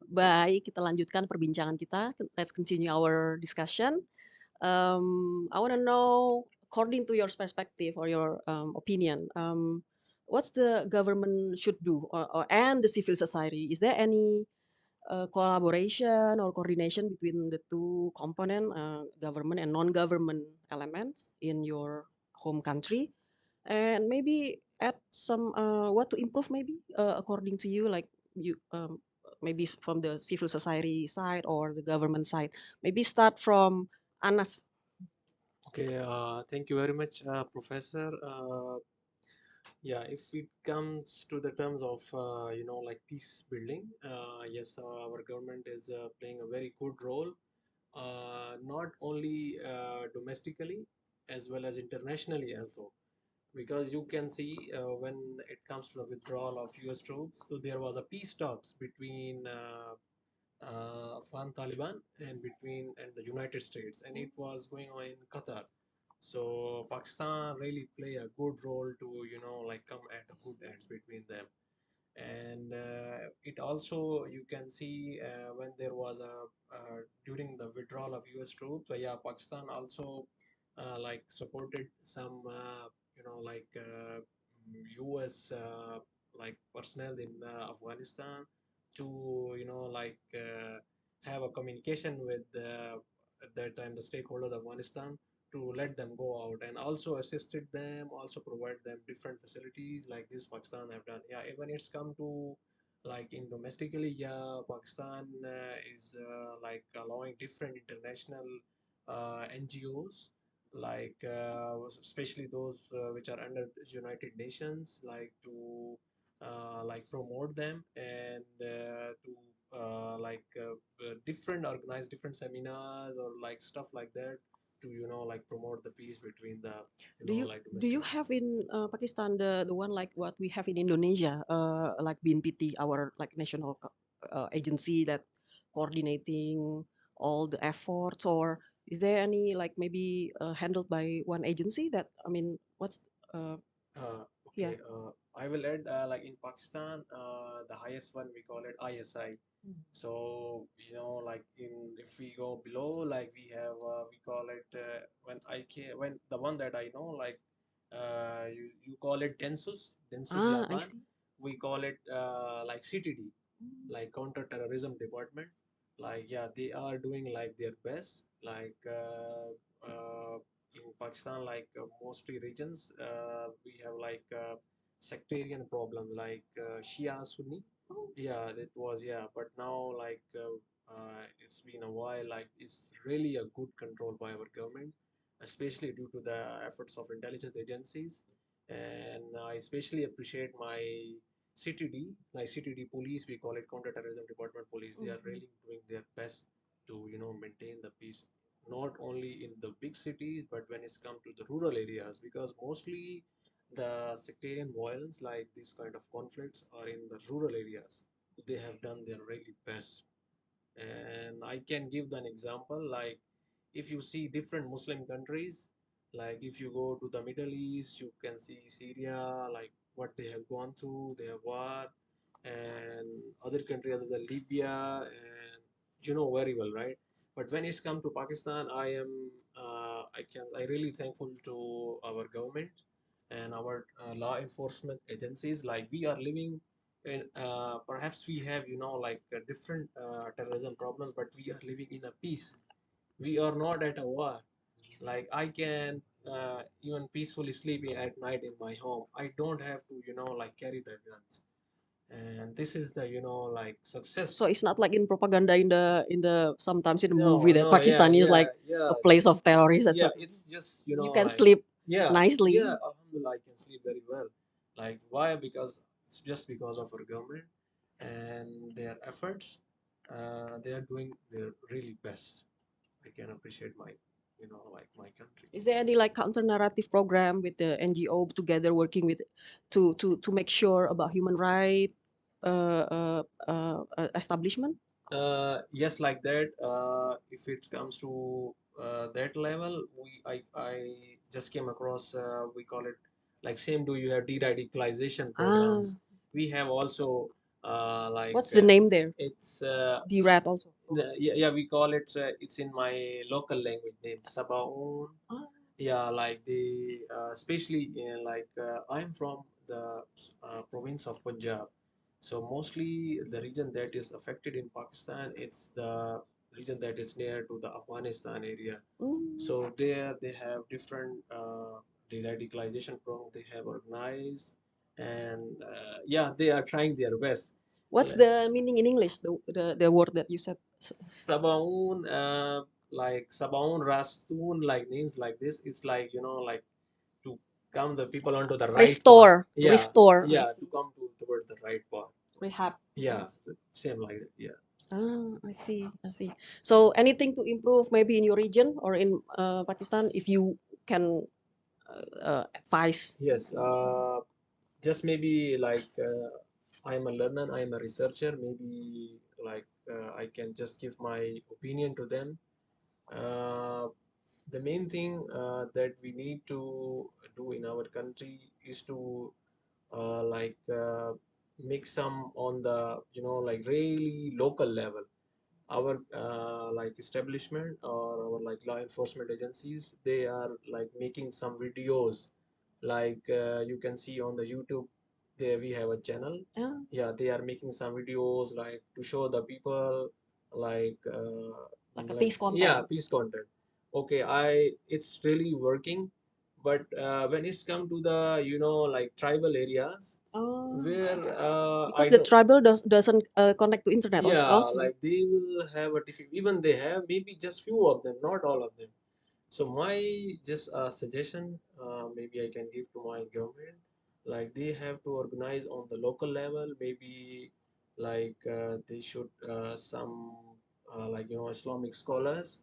Baik, kita lanjutkan perbincangan kita. Let's continue our discussion. I want to know according to your perspective or your opinion, what's the government should do, and the civil society? Is there any collaboration or coordination between the two component, government and non-government elements in your home country? And maybe add some what to improve, maybe according to you, like you maybe from the civil society side or the government side. Maybe start from Anas. Okay, thank you very much, Professor. Yeah, if it comes to the terms of like peace building, yes, our government is playing a very good role, not only domestically as well as internationally also, because you can see when it comes to the withdrawal of US troops, so there was a peace talks between Afghan Taliban and the United States, and it was going on in Qatar. So Pakistan really play a good role to like come at a good ends between them. And it also, you can see when there was a during the withdrawal of US troops, so yeah, Pakistan also like supported some like US like personnel in Afghanistan to like have a communication with at that time the stakeholders of Afghanistan, to let them go out, and also assisted them, also provide them different facilities like this Pakistan have done. Yeah, when it's come to like in domestically, yeah, Pakistan is like allowing different international NGOs, like especially those which are under United Nations, like to like promote them, and to different organize different seminars or like stuff like that, to like promote the peace between the like Do you domestic. have in Pakistan the one like what we have in Indonesia, like BNPT, our like national agency that coordinating all the efforts, or is there any like maybe handled by one agency that, I mean, what's uh, yeah. Okay, I will add like in Pakistan, the highest one we call it ISI. So like in, if we go below, like we have we call it when the one that I know, like you call it Densus I Yaban. see. We call it like CTD, like Counter Terrorism Department. Like yeah, they are doing like their best, like in Pakistan, like mostly regions, we have like sectarian problems, like Shia Sunni. Yeah, that was, yeah, but now like it's been a while, like it's really a good control by our government, especially due to the efforts of intelligence agencies. And I especially appreciate my CTD, like CTD police, we call it counter-terrorism department police. They are really doing their best to maintain the peace, not only in the big cities, but when it's come to the rural areas, because mostly the sectarian violence, like these kind of conflicts, are in the rural areas. They have done their really best. And I can give an example, like if you see different Muslim countries, like if you go to the Middle East, you can see Syria, like what they have gone through, they have war, and other countries other than Libya, and very well, right? But when it's come to Pakistan, I really thankful to our government and our law enforcement agencies. Like we are living in, perhaps we have like a different terrorism problems, but we are living in a peace. We are not at a war. Like I can even peacefully sleep at night in my home. I don't have to like carry the guns. And this is the like success. So it's not like in propaganda in the sometimes in the No, movie that no, yeah, Pakistan is yeah, like yeah, a place of terrorists, yeah. etc. It's just You can like, sleep yeah, nicely. yeah. Alhamdulillah, I can sleep very well. Like why? Because it's just because of our government and their efforts. They are doing their really best. I can appreciate my, like my country. Is there any like counter narrative program with the NGO together working with to make sure about human right establishment? Yes, like that. If it comes to that level, I just came across, we call it like same do you have de-radicalization Ah, programs. We have also like what's the name there? it's D-Rat also. yeah, yeah, we call it it's in my local language name Sabaun. Ah. Yeah, like the especially in I'm from the province of Punjab, so mostly the region that is affected in Pakistan, it's the region that is near to the Afghanistan area. So there they have different de-radicalization program they have organized, and yeah, they are trying their best. What's the meaning in English? The word that you said. Sabaun, like Sabaun Rastun, like names like this. It's like like to come the people onto the right Restore, path. Yeah, restore. yeah, to come towards the right path. Rehab. Yeah, same like that. Yeah. Ah, I see. I see. So anything to improve maybe in your region or in Pakistan, if you can advise? Yes. Just maybe like I'm a learner, I'm a researcher. Maybe like I can just give my opinion to them. Uh, the main thing that we need to do in our country is to like make some on the like really local level. Our like establishment or our like law enforcement agencies, they are like making some videos, like you can see on the YouTube. There we have a channel. Ah. Yeah, they are making some videos like to show the people like Like a peace content. yeah, peace content. Okay, it's really working, but when it's come to the like tribal areas where Because I the know, tribal doesn't connect to internet. yeah, Also. like they will have a even they have maybe just few of them, not all of them. So my just suggestion, maybe I can give to my government, like they have to organize on the local level. Maybe like they should some like Islamic scholars,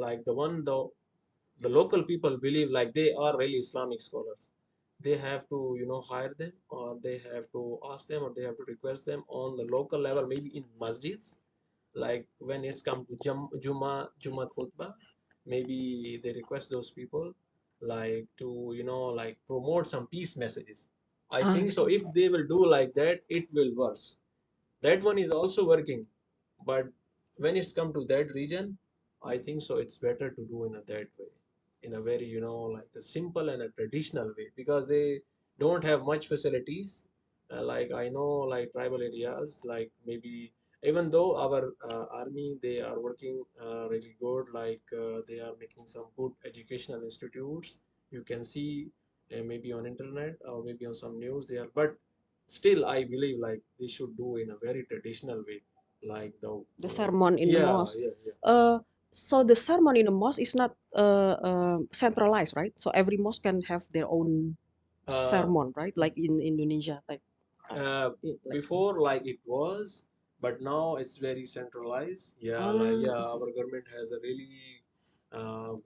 like the local people believe like they are really Islamic scholars. They have to hire them, or they have to ask them, or they have to request them on the local level, maybe in masjids, like when it's come to Juma khutbah, maybe they request those people like to like promote some peace messages. I think so if they will do like that, it will work. That one is also working, but when it's come to that region, I think so it's better to do in a that way, in a very like a simple and a traditional way, because they don't have much facilities. Like I know, like tribal areas, like maybe even though our army, they are working really good, like they are making some good educational institutes, you can see maybe on internet or maybe on some news they are, but still I believe like they should do in a very traditional way, like The sermon in the yeah, mosque. yeah, yeah. So the sermon in the mosque is not centralized, right? So every mosque can have their own sermon, right? Like in Indonesia, like before like it was, but now it's very centralized. Yeah, like yeah, our government has a really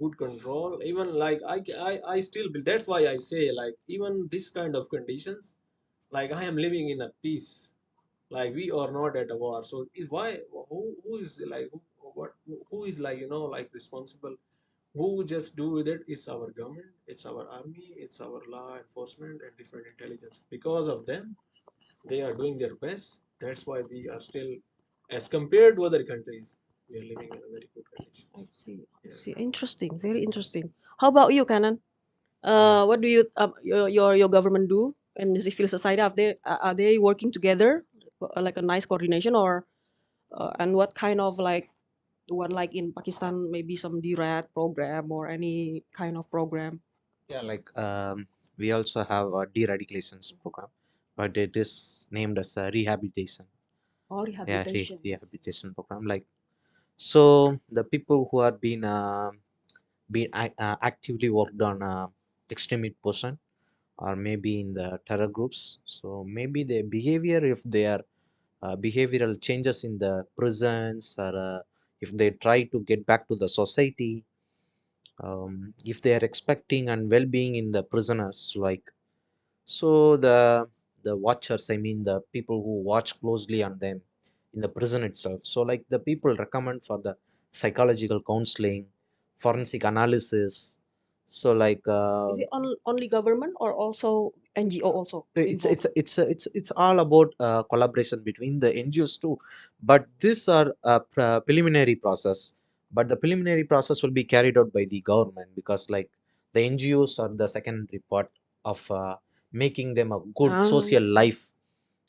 good control. Even like I still that's why I say like even this kind of conditions, like I am living in a peace, like we are not at a war. So why who is like what who is like like responsible, who just do with it is our government, it's our army, it's our law enforcement and different intelligence. Because of them, they are doing their best. That's why we are still, as compared to other countries, we are living in a very good conditions. I see. I see. Interesting. Very interesting. How about you, Kanan? What do your government do and the civil society? Are they working together, like a nice coordination, or and what kind of like the one like in Pakistan, maybe some DRAD program or any kind of program? Yeah, like we also have a de-radicalization program, but it is named as a rehabilitation. Oh, Yeah, rehabilitation. rehabilitation program. Like, so the people who are been actively worked on extremist person, or maybe in the terror groups. So maybe their behavior, if they are behavioral changes in the prisons, or if they try to get back to the society, if they are expecting and well-being in the prisoners, like, so the watchers, I mean the people who watch closely on them in the prison itself, so like the people recommend for the psychological counseling, forensic analysis. So like Is it only government or also NGO also involved? it's all about collaboration between the NGOs too, but these are preliminary process, but the preliminary process will be carried out by the government, because like The NGOs are the secondary part of making them a good social life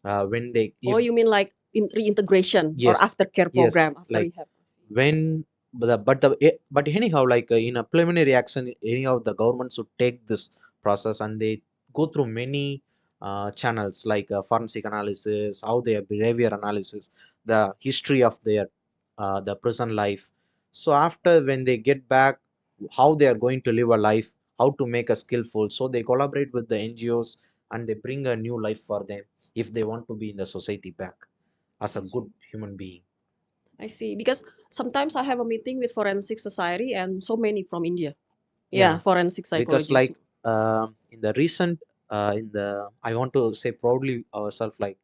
when they Oh, you mean like reintegration or yes aftercare program after like rehab? when but anyhow like in a preliminary action anyhow the government should take this process and they go through many channels like forensic analysis, how their behavior analysis, the history of their the prison life. So after when they get back, how they are going to live a life, how to make a skillful, so they collaborate with the NGOs and they bring a new life for them if they want to be in the society back as a good human being. I see. Because sometimes I have a meeting with forensic society and so many from India. Yeah, Yeah, forensic because psychologists. like in the recent in the I want to say proudly ourselves like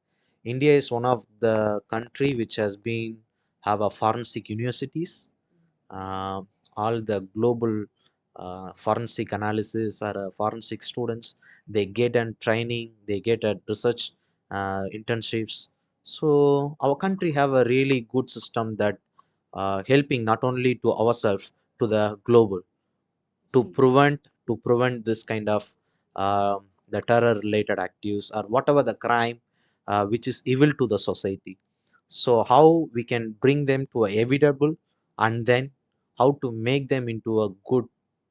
India is one of the country which has been have a forensic universities. uh, all the global forensic analysis or forensic students, they get and training, they get a research internships. So our country have a really good system that helping not only to ourselves to the global to prevent this kind of the terror related activities or whatever the crime which is evil to the society. So how we can bring them to a evitable and then how to make them into a good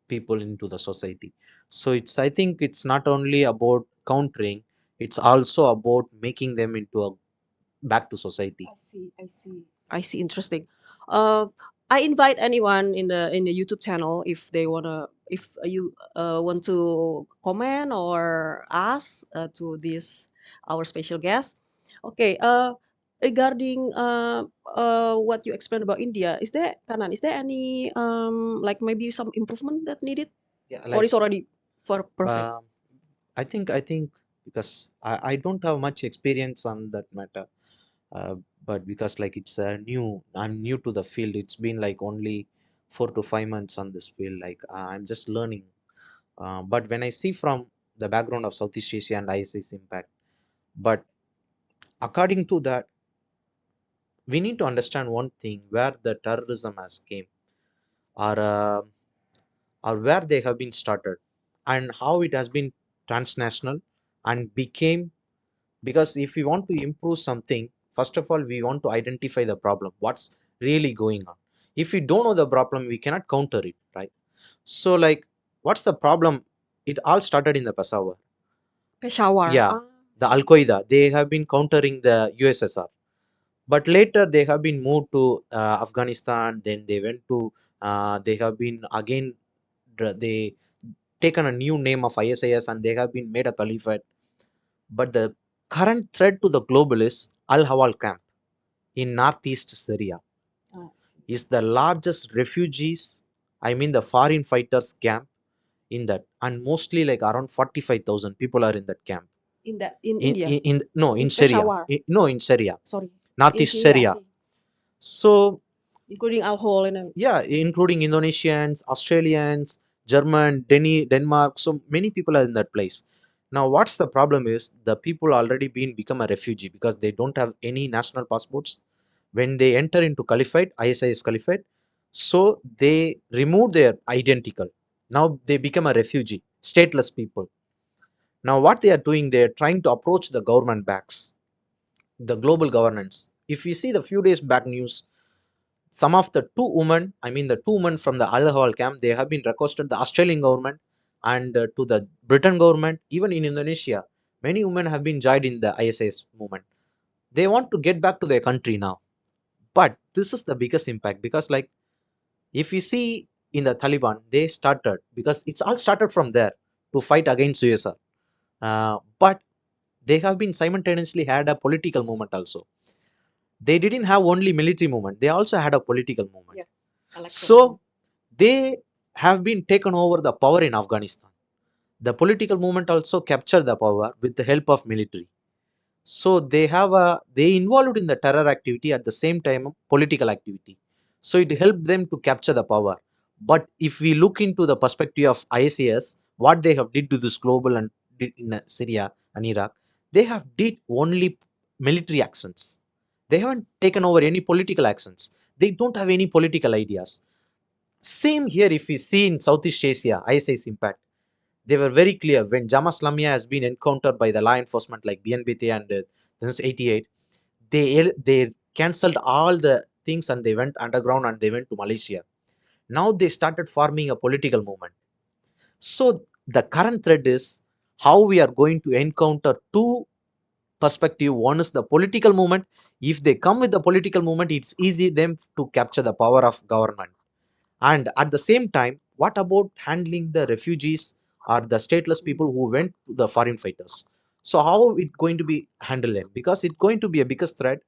people into the society. So it's I think it's not only about countering, it's also about making them into a back to society. I see, I see. I see. Interesting. Uh, I invite anyone in the YouTube channel if they wanna if you want to comment or ask to this our special guest. Okay. Regarding what you explained about India, is there Kanan? Is there any like maybe some improvement that needed, Yeah, or like is already for perfect? um, I think because I don't have much experience on that matter, uh, but because like it's I'm new to the field. It's been like only 4 to 5 months on this field. Like I'm just learning. But when I see from the background of Southeast Asia and ISIS impact, but according to that, we need to understand one thing: where the terrorism has came, or or where they have been started, and how it has been transnational and became. Because if we want to improve something, first of all we want to identify the problem, what's really going on. If we don't know the problem, we cannot counter it, right? So like what's the problem? It all started in the Peshawar. Peshawar. Yeah, the Al Qaeda, they have been countering the USSR, but later they have been moved to Afghanistan, then they went to they have been again they taken a new name of ISIS and they have been made a caliphate. But the current threat to the global is Al Hawal camp in northeast Syria. Is the largest refugees, I mean the foreign fighters camp in that, and mostly like around 45,000 people are in that camp. In that in India. In no in In Syria. Peshawar. No, in Syria. Sorry. In Northeast Syria, I Syria. see. So Including alcohol and yeah, including Indonesians, Australians, German, Denmark. So many people are in that place. Now, what's the problem is the people already been become a refugee because they don't have any national passports. When they enter into caliphate, ISIS caliphate, so they remove their identical. Now they become a refugee, stateless people. Now what they are doing, they are trying to approach the government backs, the global governance. If you see the few days back news, some of the two women from the Al Hawal camp, they have been requested the Australian government and to the Britain government, even in Indonesia, many women have been joined in the ISIS movement. They want to get back to their country now. But this is the biggest impact because, like, if you see in the Taliban, they started because it's all started from there to fight against USSR. But they have been simultaneously had a political movement also. They didn't have only military movement; they also had a political movement. Yeah. So they have been taken over the power in Afghanistan. The political movement also captured the power with the help of military. So they involved in the terror activity at the same time political activity. So it helped them to capture the power. But if we look into the perspective of ISIS, what they have did to this global and did in Syria and Iraq, they have did only military actions. They haven't taken over any political actions. They don't have any political ideas. Same here if we see in Southeast Asia, ISIS impact. They were very clear when Jamaat Islamiyah has been encountered by the law enforcement like BNPT and 88. They cancelled all the things and they went underground and they went to Malaysia. Now they started forming a political movement. So the current thread is how we are going to encounter two perspective. One is the political movement. If they come with the political movement, it's easy them to capture the power of government. And at the same time, what about handling the refugees or the stateless people who went to the foreign fighters? So how it going to be handled them? Because it's going to be a biggest threat.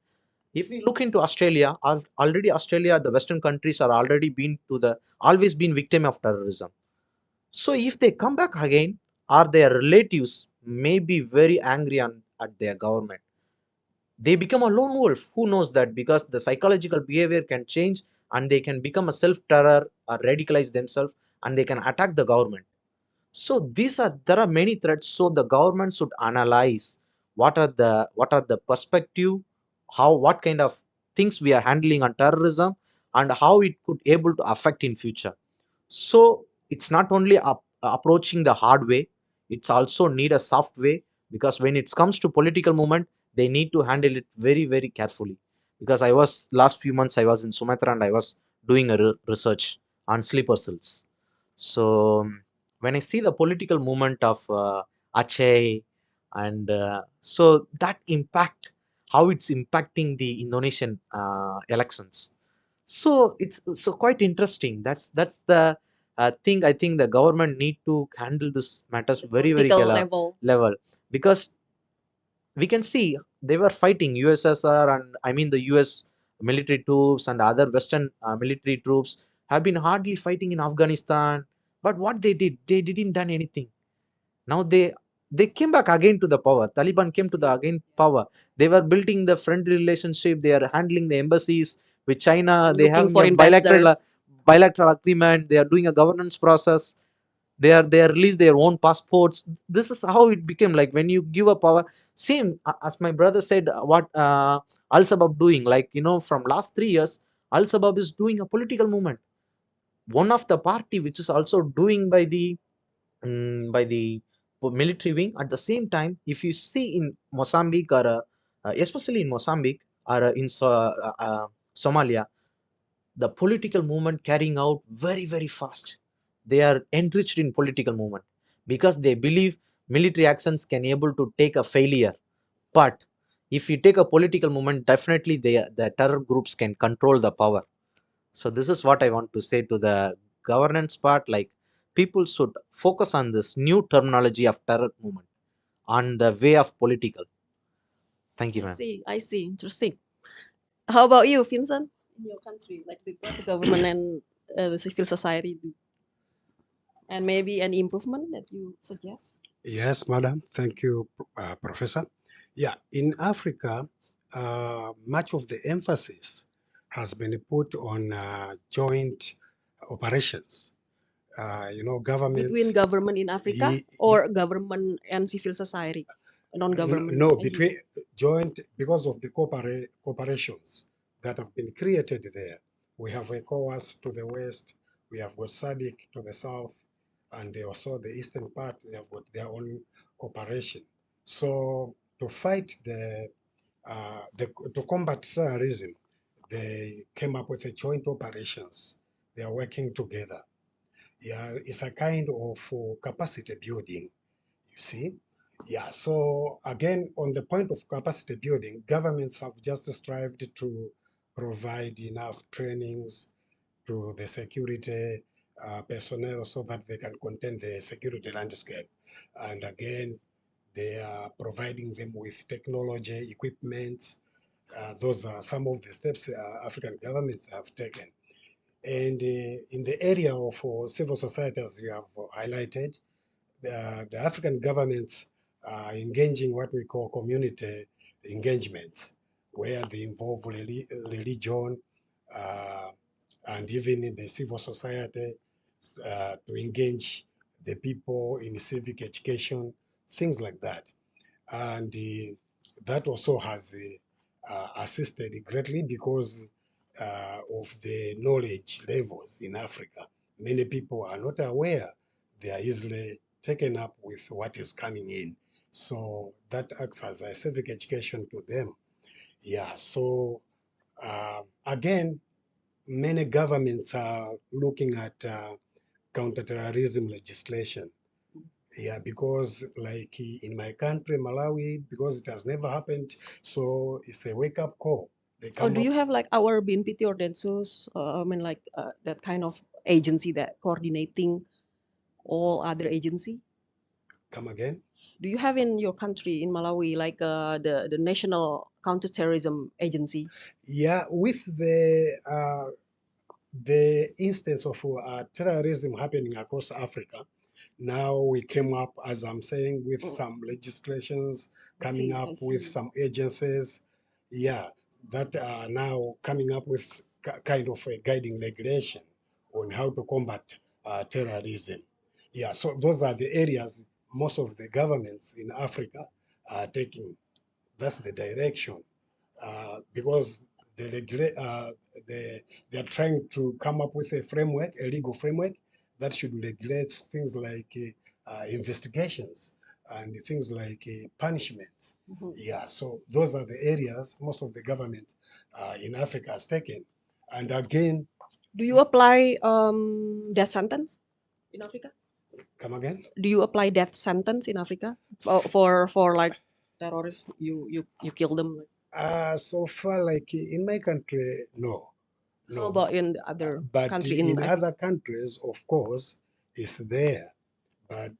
If we look into Australia, already Australia, the Western countries are already been to the always been victim of terrorism. So if they come back again, or their relatives may be very angry at their government, they become a lone wolf. Who knows that? Because the psychological behavior can change and they can become a self-terror or radicalize themselves and they can attack the government. So there are many threats. So the government should analyze what are the perspective, what kind of things we are handling on terrorism and how it could able to affect in future. So it's not only approaching the hard way, it's also need a soft way, because when it comes to political movement, they need to handle it very, very carefully. Because last few months I was in Sumatra and I was doing a research on sleeper cells. So when I see the political movement of Aceh and so that impact, how it's impacting the Indonesian elections. So it's so quite interesting. That's the thing. I think the government need to handle this matters very, very Political level. because we can see they were fighting USSR and I mean the US military troops and other Western military troops have been hardly fighting in Afghanistan. But what they didn't done anything. Now they came back again to the power. Taliban came to the again power. They were building the friendly relationship. They are handling the embassies with China. They Looking having for a investors. bilateral agreement. They are doing a governance process. They are release their own passports. This is how it became. Like when you give a power, same as my brother said, what Al Shabaab doing, like from last 3 years, Al Shabaab is doing a political movement. One of the party which is also doing by the military wing. At the same time, if you see in Mozambique or especially in Mozambique or in Somalia, the political movement carrying out very, very fast. They are enriched in political movement because they believe military actions can able to take a failure. But if you take a political movement, definitely the terror groups can control the power. So this is what I want to say to the governance part. Like people should focus on this new terminology of terror movement on the way of political. Thank you, ma'am. I see. Interesting. How about you, Vincent? In your country, like what the government and the civil society do, and maybe an improvement that you suggest. Yes, madam. Thank you, Professor. Yeah, in Africa, much of the emphasis has been put on joint operations. Governments. Between government in Africa or government and civil society, non-government No, NGO? between joint, because of the cooperations that have been created there. We have ECOWAS to the west, we have got SADC to the south, and also the eastern part, they have got their own cooperation. So to fight to combat terrorism, they came up with a joint operations. They are working together. Yeah, it's a kind of capacity building, you see. Yeah, so again, on the point of capacity building, governments have just strived to provide enough trainings to the security personnel so that they can contain the security landscape. And again, they are providing them with technology, equipment. Those are some of the steps African governments have taken. And in the area of civil society, as you have highlighted, the African governments are engaging what we call community engagements, where they involve religion and even in the civil society to engage the people in civic education, things like that. And that also has assisted greatly because of the knowledge levels in Africa. Many people are not aware. They are easily taken up with what is coming in. So that acts as a civic education to them. Yeah, so again, many governments are looking at counterterrorism legislation. Yeah, because like in my country, Malawi, because it has never happened, so it's a wake-up call. They Oh, come do up. you have like our BNPT or Densus? I mean, like that kind of agency that coordinating all other agency? Come again? Do you have in your country, in Malawi, like the National Counterterrorism Agency? Yeah, with the instance of terrorism happening across Africa, now we came up, as I'm saying, with some legislations, coming I up see. with some agencies, yeah, that are now coming up with kind of a guiding regulation on how to combat terrorism. Yeah, so those are the areas most of the governments in Africa are taking. That's the direction, because they're trying to come up with a framework, a legal framework that should regulate things like investigations and things like punishments. Yeah, so those are the areas most of the government in Africa has taken. And again, Do you apply death sentence in Africa? come again? Do you apply death sentence in Africa for like terrorists? You kill them. So far, like in my country, no. How about in the other But country in in other countries, of course, it's there, but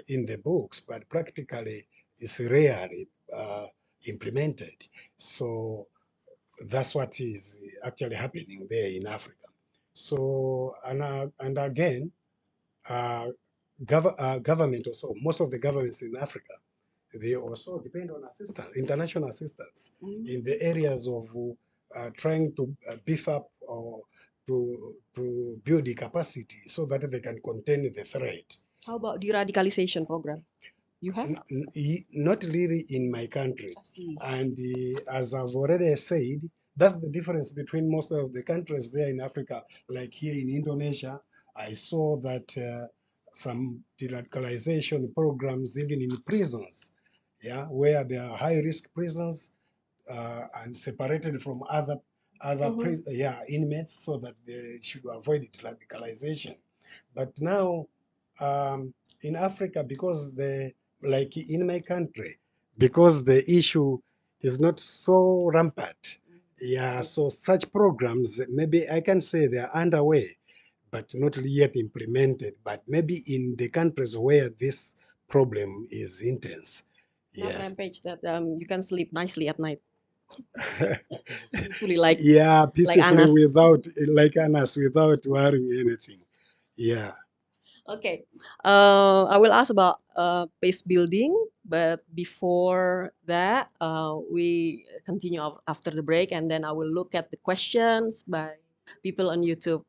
in the books, but practically it's rarely implemented. So that's what is actually happening there in Africa. So, and again, government also, most of the governments in Africa, they also depend on assistance, international assistance in the areas of trying to beef up or to build the capacity so that they can contain the threat. How about de-radicalization program? You have? Not really in my country. And as I've already said, that's the difference between most of the countries there in Africa. Like here in Indonesia, I saw that some de-radicalization programs, even in prisons, yeah, where there are high-risk prisons and separated from other inmates, so that they should avoid radicalization. But now in Africa, because like in my country, because the issue is not so rampant, yeah, so such programs, maybe I can say they are underway, but not yet implemented. But maybe in the countries where this problem is intense, Not yes. rampage that you can sleep nicely at night. Peacefully, like Yeah, peacefully Anas. without, like Anas, without worrying anything. Yeah. Okay, I will ask about pace building, but before that, we continue after the break, and then I will look at the questions by people on YouTube.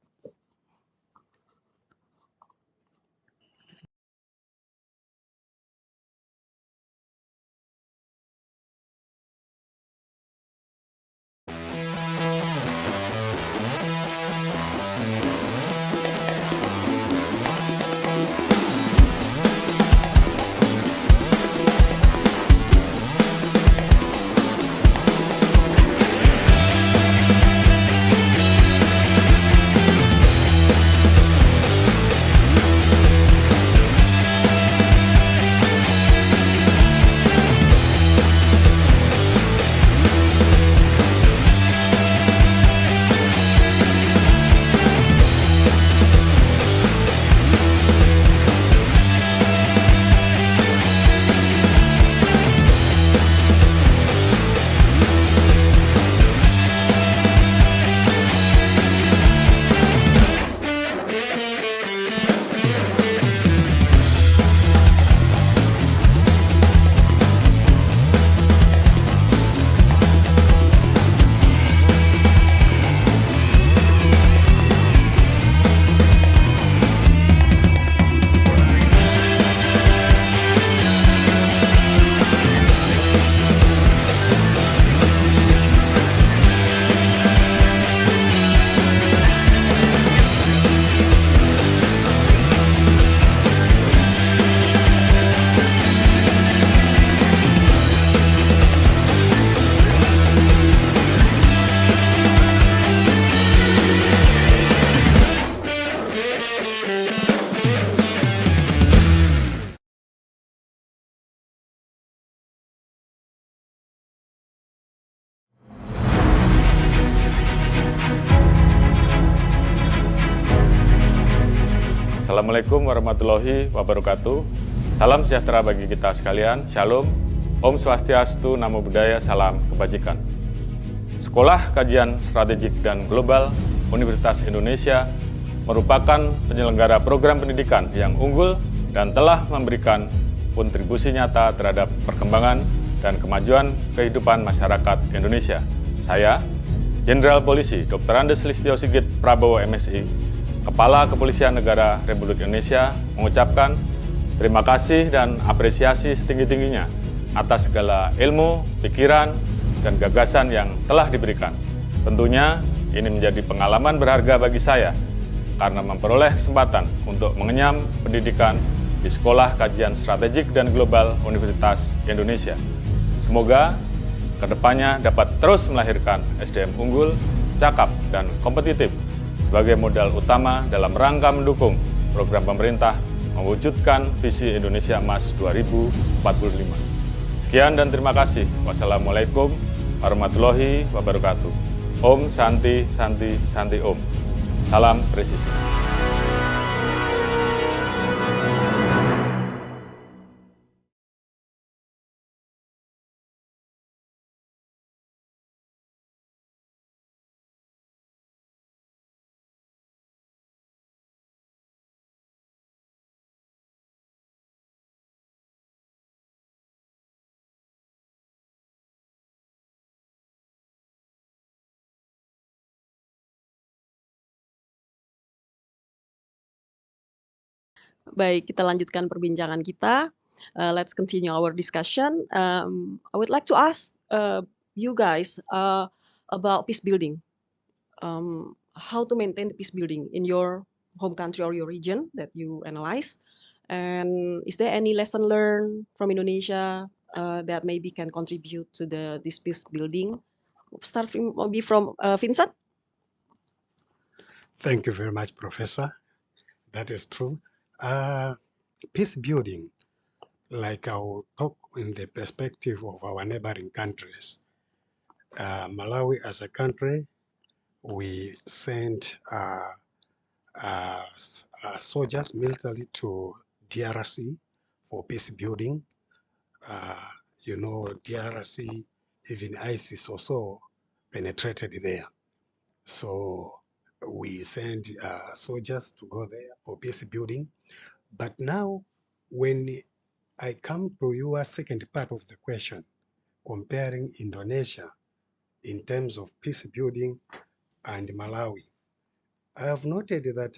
Assalamualaikum warahmatullahi wabarakatuh. Salam sejahtera bagi kita sekalian. Shalom. Om Swastiastu, Namo Buddhaya, salam kebajikan. Sekolah Kajian Stratejik dan Global Universitas Indonesia merupakan penyelenggara program pendidikan yang unggul dan telah memberikan kontribusi nyata terhadap perkembangan dan kemajuan kehidupan masyarakat Indonesia. Saya, Jenderal Polisi Dr. Andes Listio Sigit Prabowo MSI, Kepala Kepolisian Negara Republik Indonesia, mengucapkan terima kasih dan apresiasi setinggi-tingginya atas segala ilmu, pikiran, dan gagasan yang telah diberikan. Tentunya ini menjadi pengalaman berharga bagi saya karena memperoleh kesempatan untuk mengenyam pendidikan di Sekolah Kajian Stratejik dan Global Universitas Indonesia. Semoga kedepannya dapat terus melahirkan SDM unggul, cakap, dan kompetitif sebagai modal utama dalam rangka mendukung program pemerintah mewujudkan visi Indonesia Emas 2045. Sekian dan terima kasih. Wassalamualaikum warahmatullahi wabarakatuh. Om Santi Santi Santi Om. Salam presisi. Baik, kita lanjutkan perbincangan kita. Let's continue our discussion. I would like to ask you guys about peace building. How to maintain the peace building in your home country or your region that you analyze. And is there any lesson learned from Indonesia that maybe can contribute to this peace building? Start maybe from Vincent. Thank you very much, Professor. That is true. Peace building, like I will talk in the perspective of our neighboring countries. Malawi as a country, we sent soldiers military to DRC for peace building. You know, DRC, even ISIS also penetrated there. So we send soldiers to go there for peace building. But now, when I come to your second part of the question, comparing Indonesia in terms of peace building and Malawi, I have noted that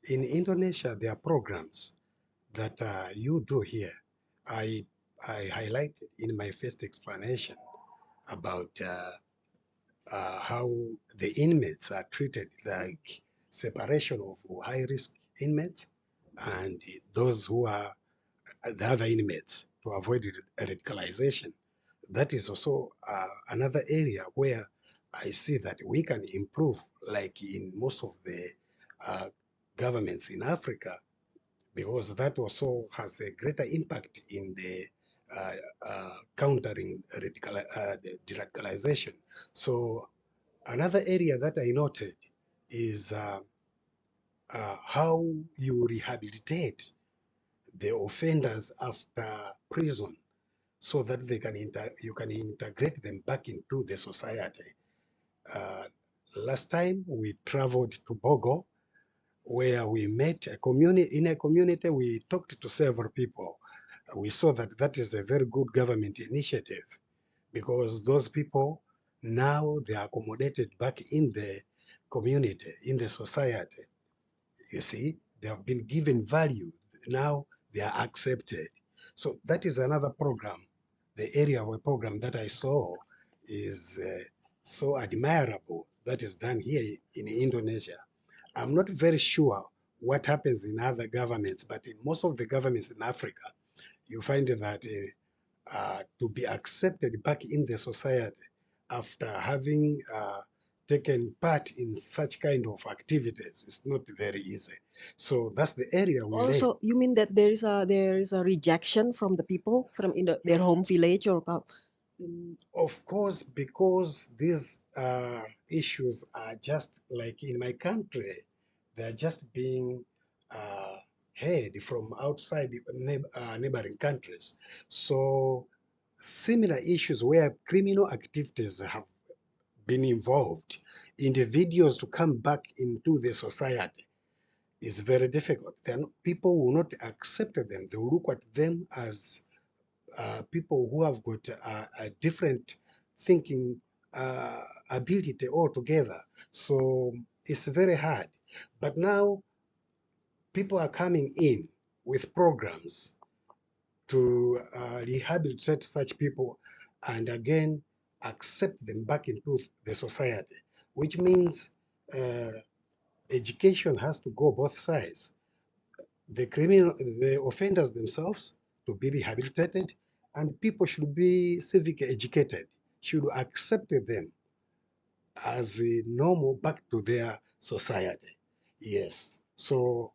in Indonesia, there are programs that you do here. I highlighted in my first explanation about how the inmates are treated, like separation of high-risk inmates and those who are the other inmates to avoid radicalization. That is also another area where I see that we can improve, like in most of the governments in Africa, because that also has a greater impact in the countering radicalization. So another area that I noted is how you rehabilitate the offenders after prison so that they can you can integrate them back into the society. Last time we traveled to Bogo, where we met a community. In a community, we talked to several people. We saw that that is a very good government initiative, because those people now they are accommodated back in the community, in the society. You see, they have been given value. Now they are accepted. So that is another program. The area of a program that I saw is so admirable that is done here in Indonesia. I'm not very sure what happens in other governments, but in most of the governments in Africa, you find that to be accepted back in the society after having taken part in such kind of activities is not very easy. So that's the area we lay. Also, you mean that there is a rejection from the people from their home village or? Of course, because these issues are just like in my country, they're just being head from outside neighboring countries. So similar issues where criminal activities have been involved, individuals to come back into the society is very difficult. Then people will not accept them. They will look at them as people who have got a different thinking ability altogether. So it's very hard. But now people are coming in with programs to rehabilitate such people and again accept them back into the society, which means education has to go both sides. The offenders themselves to be rehabilitated, and people should be civically educated, should accept them as normal back to their society. Yes. So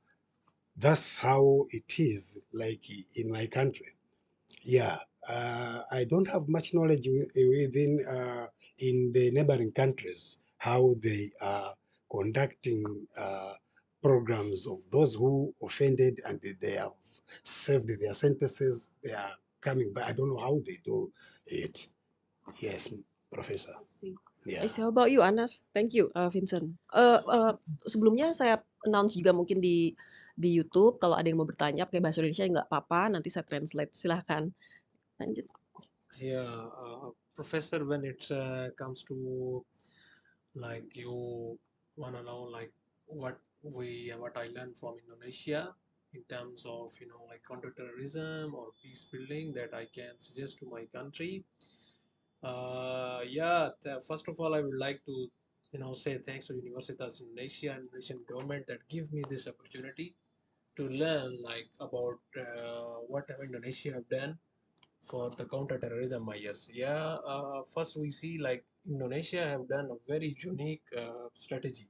that's how it is like in my country. Yeah, I don't have much knowledge within in the neighboring countries how they are conducting programs of those who offended and they have served their sentences. They are coming back. I don't know how they do it. Yes, Professor. I see. How about you, Anas? Thank you, Vincent. Sebelumnya saya announce juga mungkin di YouTube kalau ada yang mau bertanya pakai bahasa Indonesia nggak apa-apa, nanti saya translate. Silahkan. Lanjut. Yeah, Professor, when it comes to like you wanna know like what I learned from Indonesia in terms of like counterterrorism or peace building that I can suggest to my country. Yeah, first of all, I would like to say thanks to Universitas Indonesia and Indonesian government that give me this opportunity to learn like about what Indonesia have done for the counter-terrorism measures. Yeah, first we see like Indonesia have done a very unique strategy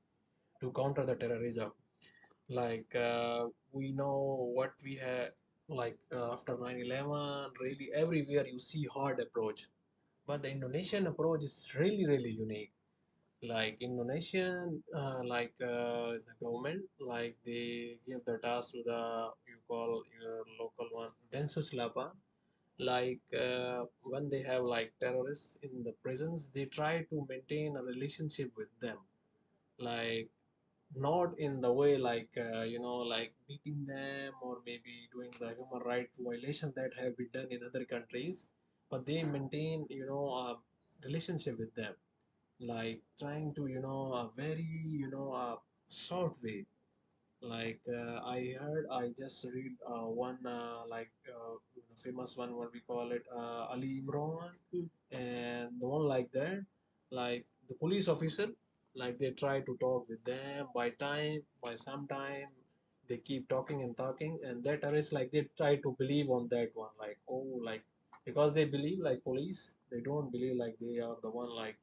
to counter the terrorism. Like we know what we have, like after 9/11, really everywhere you see hard approach, but the Indonesian approach is really really unique. Like Indonesian, the government, like they give the task to the you call your local one Densus 8, like when they have like terrorists in the prisons, they try to maintain a relationship with them, like not in the way like like beating them or maybe doing the human right violation that have been done in other countries, but they maintain a relationship with them, like trying to a very short way. Like I just read one the famous one, what we call it, Ali Imran, and the one like that, like the police officer, like they try to talk with them by some time, they keep talking and talking, and that is like they try to believe on that one, like oh like because they believe like police, they don't believe like they are the one, like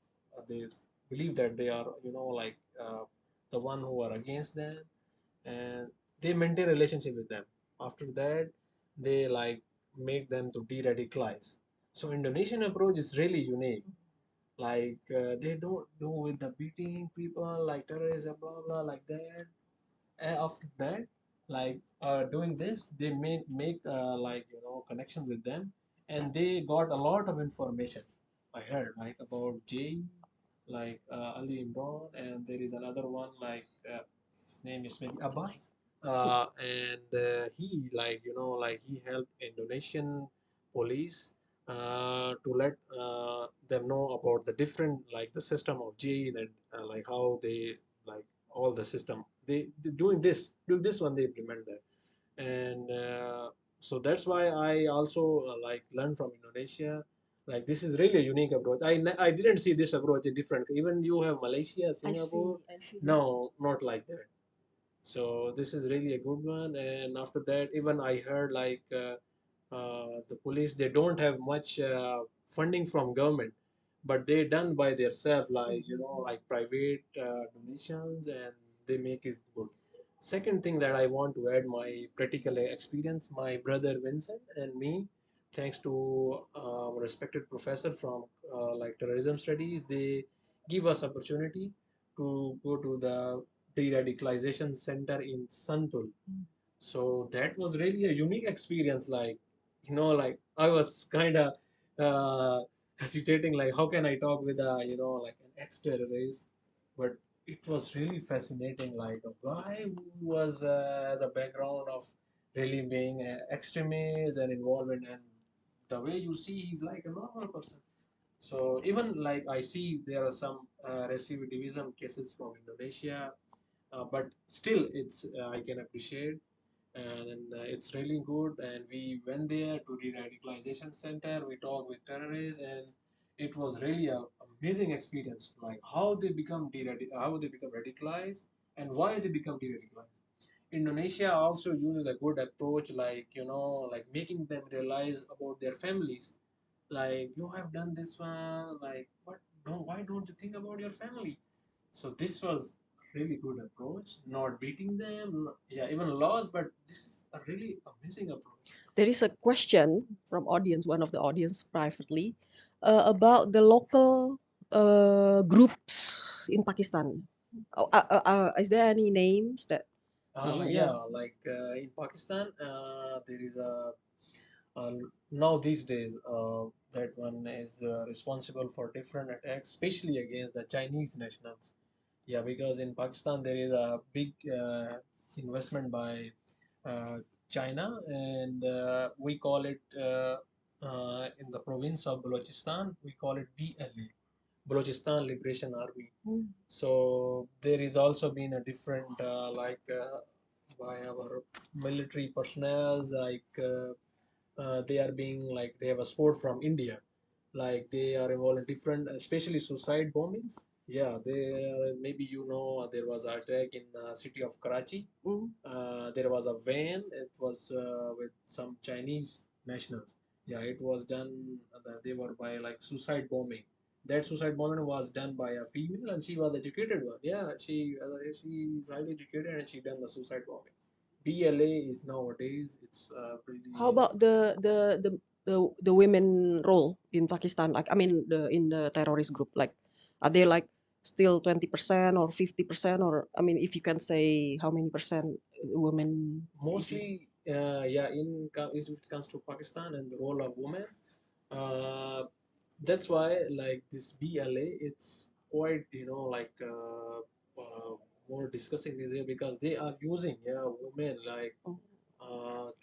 they believe that they are like the one who are against them, and they maintain relationship with them. After that, they like make them to de-radicalize. So Indonesian approach is really unique. Like they don't do with the beating people like terrorists and blah blah like that. After that, like doing this, they make like connection with them, and they got a lot of information. I heard like about J, like Ali Imran, and there is another one like his name is maybe Abbas, and he like like he helped Indonesian police to let them know about the different like the system of jail and like how they like all the system they doing this one they implement that, and so that's why I also like learn from Indonesia. Like this is really a unique approach. I didn't see this approach in different. Even you have Malaysia, Singapore. I see. No, not like that. So this is really a good one. And after that, even I heard like the police, they don't have much funding from government, but they done by themselves, like like private donations, and they make it good. Second thing that I want to add my practical experience, my brother Vincent and me, thanks to respected professor from like terrorism studies, they give us opportunity to go to the de-radicalization center in Santul. So that was really a unique experience. Like, like I was kind of uh, hesitating, like how can I talk with a, like an ex-terrorist, but it was really fascinating. Like a guy who was the background of really being an extremist and involved in, and the way you see, he's like a normal person. So even like I see there are some recidivism cases from Indonesia, but still it's I can appreciate, and it's really good. And we went there to the radicalization center. We talked with terrorists, and it was really a amazing experience. Like how they become radicalized and why they become de-radicalized. Indonesia also uses a good approach, like like making them realize about their families. Like you have done this one, like what? No, why don't you think about your family? So this was really good approach. Not beating them, yeah, even lost, but this is a really amazing approach. There is a question from audience, one of the audience privately, about the local groups in Pakistan. Is there any names that? Yeah, like in Pakistan, there is now these days that one is responsible for different attacks, especially against the Chinese nationals. Yeah, because in Pakistan there is a big investment by uh, China, and we call it in the province of Balochistan, we call it BLA, Balochistan Liberation Army. So there is also been a different by our military personnel, like they are being like they have a support from India, like they are involved in different, especially suicide bombings. Yeah, maybe there was an attack in city of Karachi. There was a van. It was with some Chinese nationals. Yeah, it was done. They were by like suicide bombing. That suicide bombing was done by a female, and she was educated one. Yeah, she is highly educated, and she done the suicide bombing. BLA is nowadays it's pretty. How about the women role in Pakistan? Like, I mean, in the terrorist group, like, are they like still 20% or 50%, or I mean, if you can say how many percent women? Mostly, yeah, if it comes to Pakistan and the role of women, uh, that's why like this BLA, it's quite like more discussing this year because they are using women like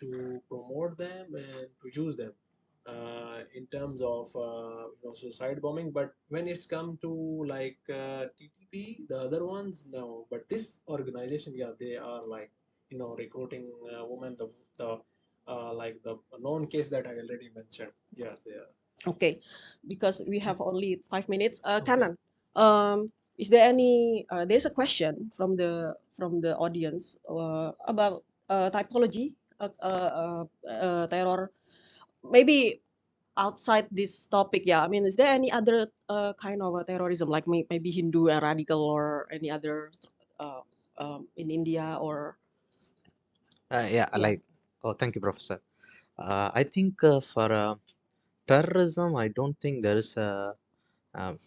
to promote them and to use them in terms of suicide bombing. But when it's come to like TTP, the other ones, no. But this organization, yeah, they are like recruiting women. The like the known case that I already mentioned. Yeah, they are. Okay, because we have only 5 minutes. Kanan, is there any? There's a question from the audience about typology terror. Maybe outside this topic, yeah. I mean, is there any other kind of terrorism, like maybe Hindu and radical, or any other uh, in India or? Yeah, like, oh, thank you, Professor. I think for terrorism, I don't think there is a. Um,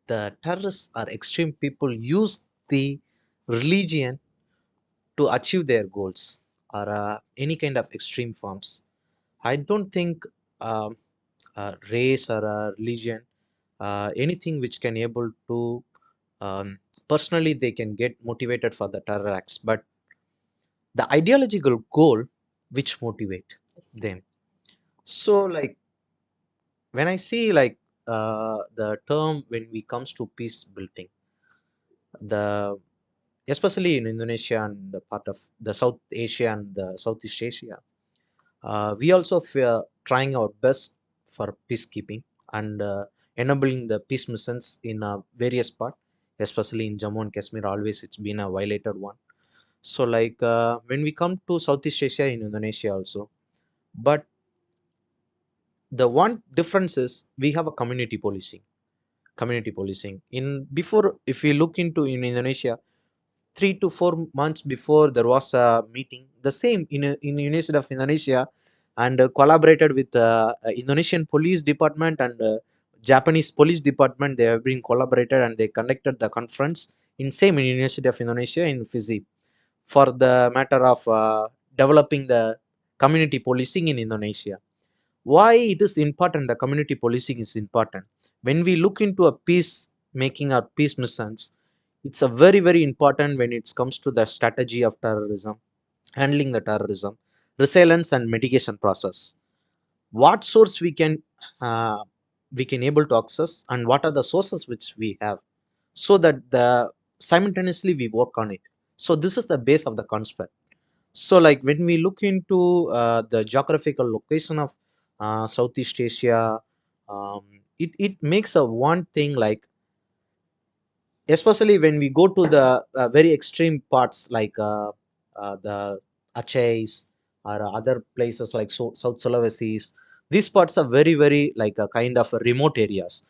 the terrorists are extreme people use the religion to achieve their goals or any kind of extreme forms. I don't think race or religion, anything which can able to personally they can get motivated for the terror acts, but the ideological goal which motivate them. So like when I see like the term when we comes to peace building, the especially in Indonesia and the part of the South Asia and the Southeast Asia, we also trying our best for peacekeeping and enabling the peace missions in various part, especially in Jammu and Kashmir. Always it's been a violated one. So like when we come to Southeast Asia in Indonesia also, but the one difference is we have a community policing. Community policing in before, if we look into in Indonesia, 3 to 4 months before there was a meeting, the same in University of Indonesia, and collaborated with Indonesian police department and Japanese police department. They have been collaborated and they conducted the conference in same in University of Indonesia in Fiji for the matter of developing the community policing in Indonesia. Why it is important, the community policing is important. When we look into a peace making or peace missions, it's a very, very important when it comes to the strategy of terrorism, handling the terrorism, resilience and mitigation process. What source we can able to access, and what are the sources which we have, so that the simultaneously we work on it. So this is the base of the concept. So like when we look into the geographical location of Southeast Asia, it makes a one thing, like especially when we go to the very extreme parts like the Acehs or other places like South Sulawesi. These parts are very, very like a kind of remote areas.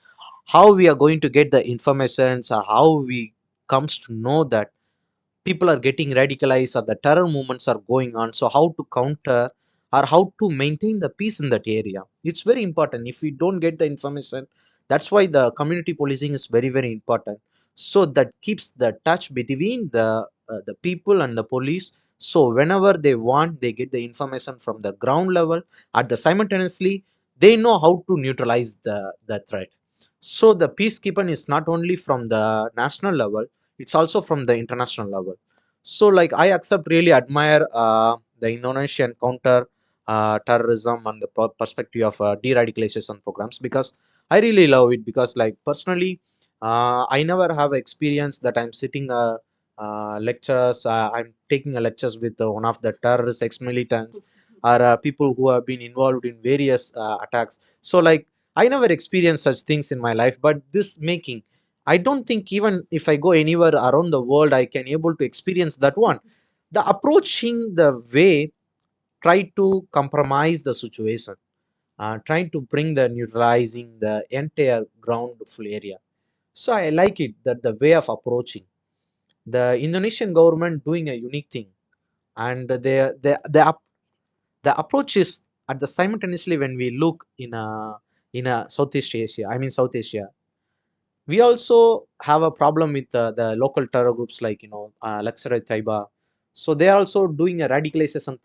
How we are going to get the informations, or how we comes to know that people are getting radicalized or the terror movements are going on, so how to counter or how to maintain the peace in that area, it's very important. If we don't get the information, that's why the community policing is very, very important. So that keeps the touch between the people and the police, so whenever they want, they get the information from the ground level. At the simultaneously, they know how to neutralize the threat. So the peacekeeping is not only from the national level, it's also from the international level. So like I accept, really admire the Indonesian counter terrorism and the perspective of de-radicalization programs, because I really love it. Because like personally, I never have experience that I'm sitting lectures, I'm taking a lectures with one of the terrorist ex-militants or people who have been involved in various attacks. So like I never experienced such things in my life, but this making, I don't think even if I go anywhere around the world, I can able to experience that one. The approaching the way, try to compromise the situation, trying to bring the neutralizing the entire ground full area. So I like it, that the way of approaching. The Indonesian government doing a unique thing, and the approach is at the simultaneously when we look in a Southeast Asia, I mean South Asia, we also have a problem with the local terror groups like Lakshara Taiba. So they are also doing a radicalization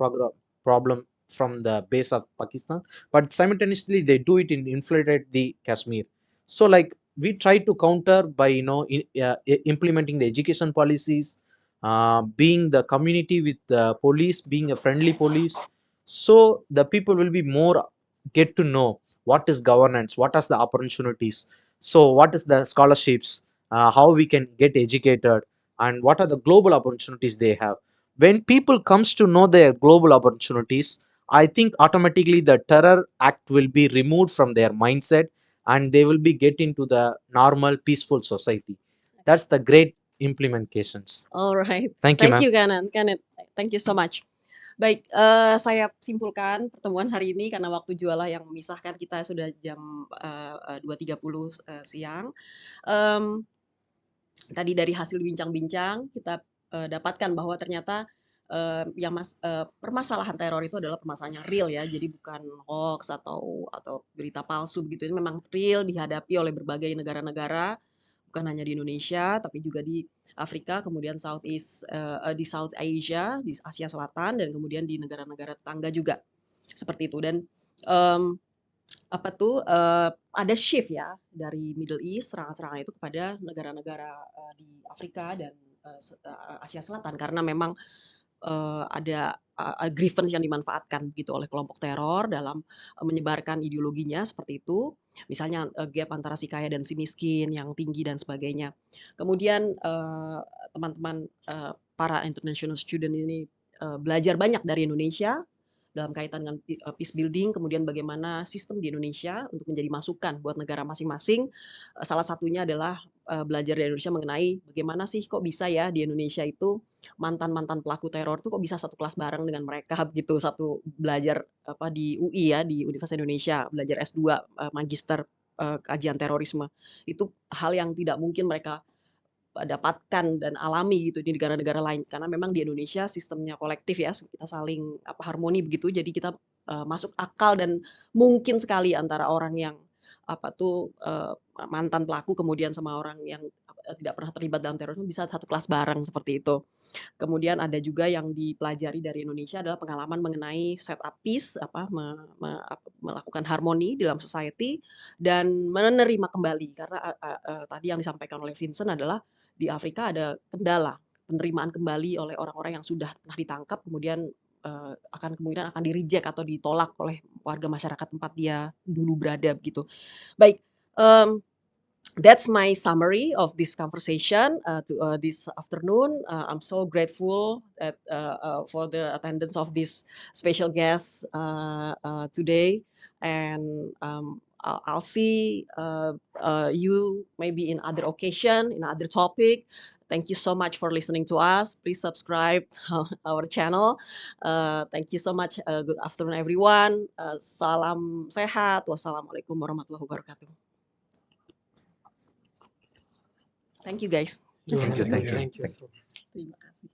problem from the base of Pakistan, but simultaneously they do it in infiltrate the Kashmir. So like we try to counter by implementing the education policies, being the community with the police, being a friendly police, so the people will be more get to know what is governance, what are the opportunities, so what is the scholarships, how we can get educated, and what are the global opportunities they have. When people comes to know their global opportunities, I think automatically the terror act will be removed from their mindset, and they will be get into the normal peaceful society. That's the great implementations. Alright, Thank you, thank ma'am. you Kanan, thank you so much. Baik, saya simpulkan pertemuan hari ini karena waktu jualah yang memisahkan kita sudah jam 2.30 siang. Tadi dari hasil bincang-bincang kita dapatkan bahwa ternyata permasalahan teror itu adalah permasalahan yang real ya, jadi bukan hoax atau berita palsu begitu. Ini memang real dihadapi oleh berbagai negara-negara, bukan hanya di Indonesia tapi juga di Afrika, kemudian di South Asia, di Asia Selatan, dan kemudian di negara-negara tetangga juga seperti itu. Dan ada shift ya dari Middle East, serangan-serangan itu kepada negara-negara di Afrika dan Asia Selatan, karena memang ada grievance yang dimanfaatkan gitu oleh kelompok teror dalam menyebarkan ideologinya seperti itu. Misalnya gap antara si kaya dan si miskin yang tinggi dan sebagainya. Kemudian teman-teman para international student ini belajar banyak dari Indonesia dalam kaitan dengan peace building, kemudian bagaimana sistem di Indonesia untuk menjadi masukan buat negara masing-masing. Salah satunya adalah belajar dari Indonesia mengenai bagaimana sih kok bisa ya di Indonesia itu mantan-mantan pelaku teror tuh kok bisa satu kelas bareng dengan mereka gitu, satu belajar di UI ya, di Universitas Indonesia, belajar S2 magister kajian terorisme. Itu hal yang tidak mungkin mereka dapatkan dan alami gitu di negara-negara lain, karena memang di Indonesia sistemnya kolektif ya, kita saling harmoni begitu, jadi kita masuk akal dan mungkin sekali antara orang yang mantan pelaku kemudian sama orang yang tidak pernah terlibat dalam terorisme bisa satu kelas bareng seperti itu. Kemudian ada juga yang dipelajari dari Indonesia adalah pengalaman mengenai set up peace, melakukan harmoni dalam society dan menerima kembali karena tadi yang disampaikan oleh Vincent adalah di Afrika ada kendala penerimaan kembali oleh orang-orang yang sudah pernah ditangkap kemudian kemungkinan akan di-reject atau ditolak oleh warga masyarakat tempat dia dulu berada begitu. Baik, that's my summary of this conversation this afternoon. I'm so grateful for the attendance of this special guest today, and I'll see you maybe in other occasion, in other topic. Thank you so much for listening to us. Please subscribe our channel. Thank you so much. Good afternoon, everyone. Salam sehat. Wassalamualaikum warahmatullahi wabarakatuh. Thank you, guys. Thank you. Thank you so much. Terima kasih.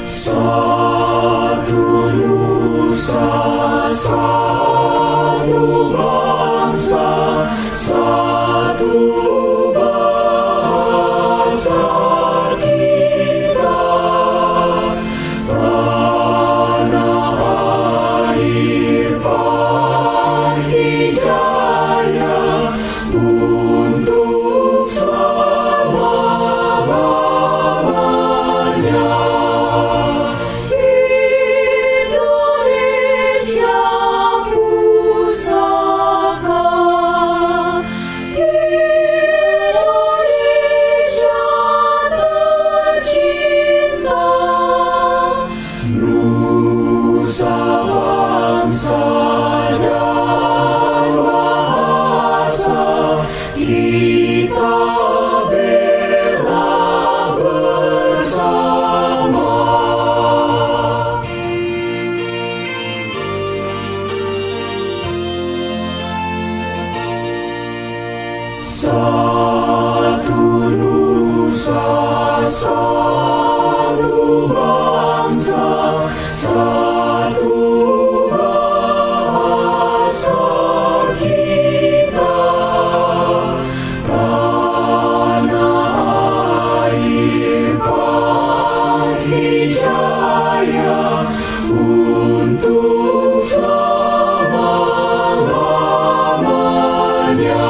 Satu nusa, satu bangsa, satu bahasa kita. Tanah air pasti jaya untuk selama-lamanya. Indonesia pusaka, Indonesia tercinta, nusa bangsa dan bahasa kita bela bersama. Satu nusa, satu bangsa, satu bahasa kita. Tanah air pasti jaya untuk selama-lamanya.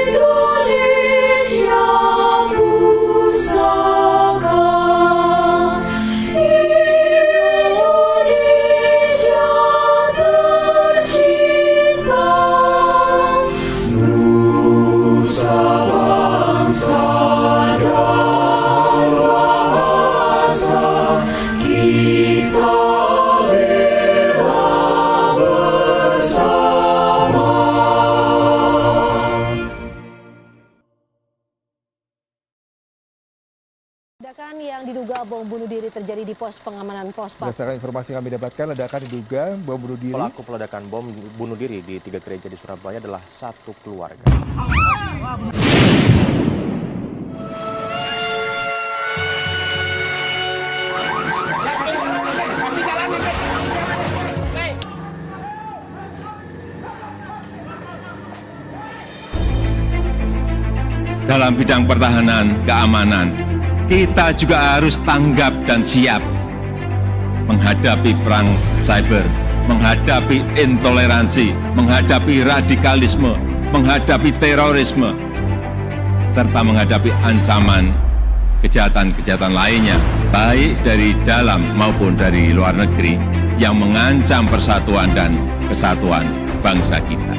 Indonesia pusaka, Indonesia tercinta, nusa bangsa dan bahasa kita bela bersama. Ledakan yang diduga bom bunuh diri terjadi di pos pengamanan Pospat. Berdasarkan informasi yang kami dapatkan, ledakan diduga bom bunuh diri. Pelaku peledakan bom bunuh diri di 3 gereja di Surabaya adalah satu keluarga. Dalam bidang pertahanan, keamanan, kita juga harus tanggap dan siap menghadapi perang cyber, menghadapi intoleransi, menghadapi radikalisme, menghadapi terorisme, serta menghadapi ancaman kejahatan-kejahatan lainnya, baik dari dalam maupun dari luar negeri, yang mengancam persatuan dan kesatuan bangsa kita.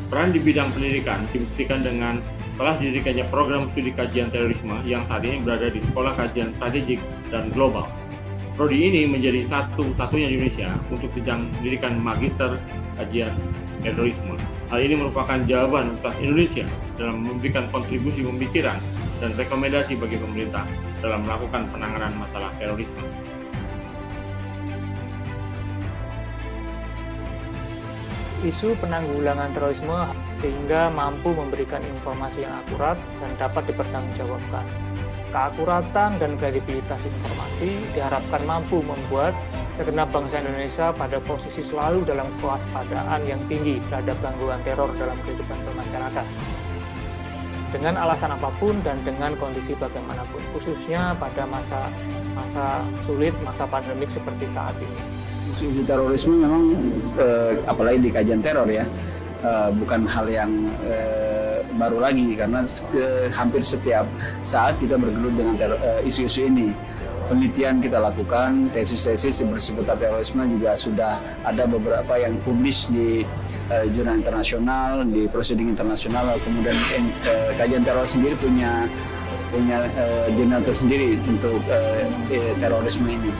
Peran di bidang pendidikan dibuktikan dengan telah didirikannya program studi kajian terorisme yang saat ini berada di Sekolah Kajian Stratejik dan Global. Prodi ini menjadi satu-satunya di Indonesia untuk jenjang pendidikan magister kajian terorisme. Hal ini merupakan jawaban Universitas Indonesia dalam memberikan kontribusi pemikiran dan rekomendasi bagi pemerintah dalam melakukan penanganan masalah terorisme. isu penanggulangan terorisme sehingga mampu memberikan informasi yang akurat dan dapat dipertanggungjawabkan. Keakuratan dan kredibilitas informasi diharapkan mampu membuat segenap bangsa Indonesia pada posisi selalu dalam kewaspadaan yang tinggi terhadap gangguan teror dalam kehidupan bermasyarakat. Dengan alasan apapun dan dengan kondisi bagaimanapun, khususnya pada masa sulit, masa pandemik seperti saat ini. Isu terorisme memang, apalagi di kajian teror ya, bukan hal yang baru lagi, karena hampir setiap saat kita bergelut dengan isu-isu ini. Penelitian kita lakukan, tesis-tesis seputar terorisme juga sudah ada beberapa yang publis di jurnal internasional, di proceeding internasional. Kemudian kajian teror sendiri punya jurnal tersendiri untuk terorisme ini.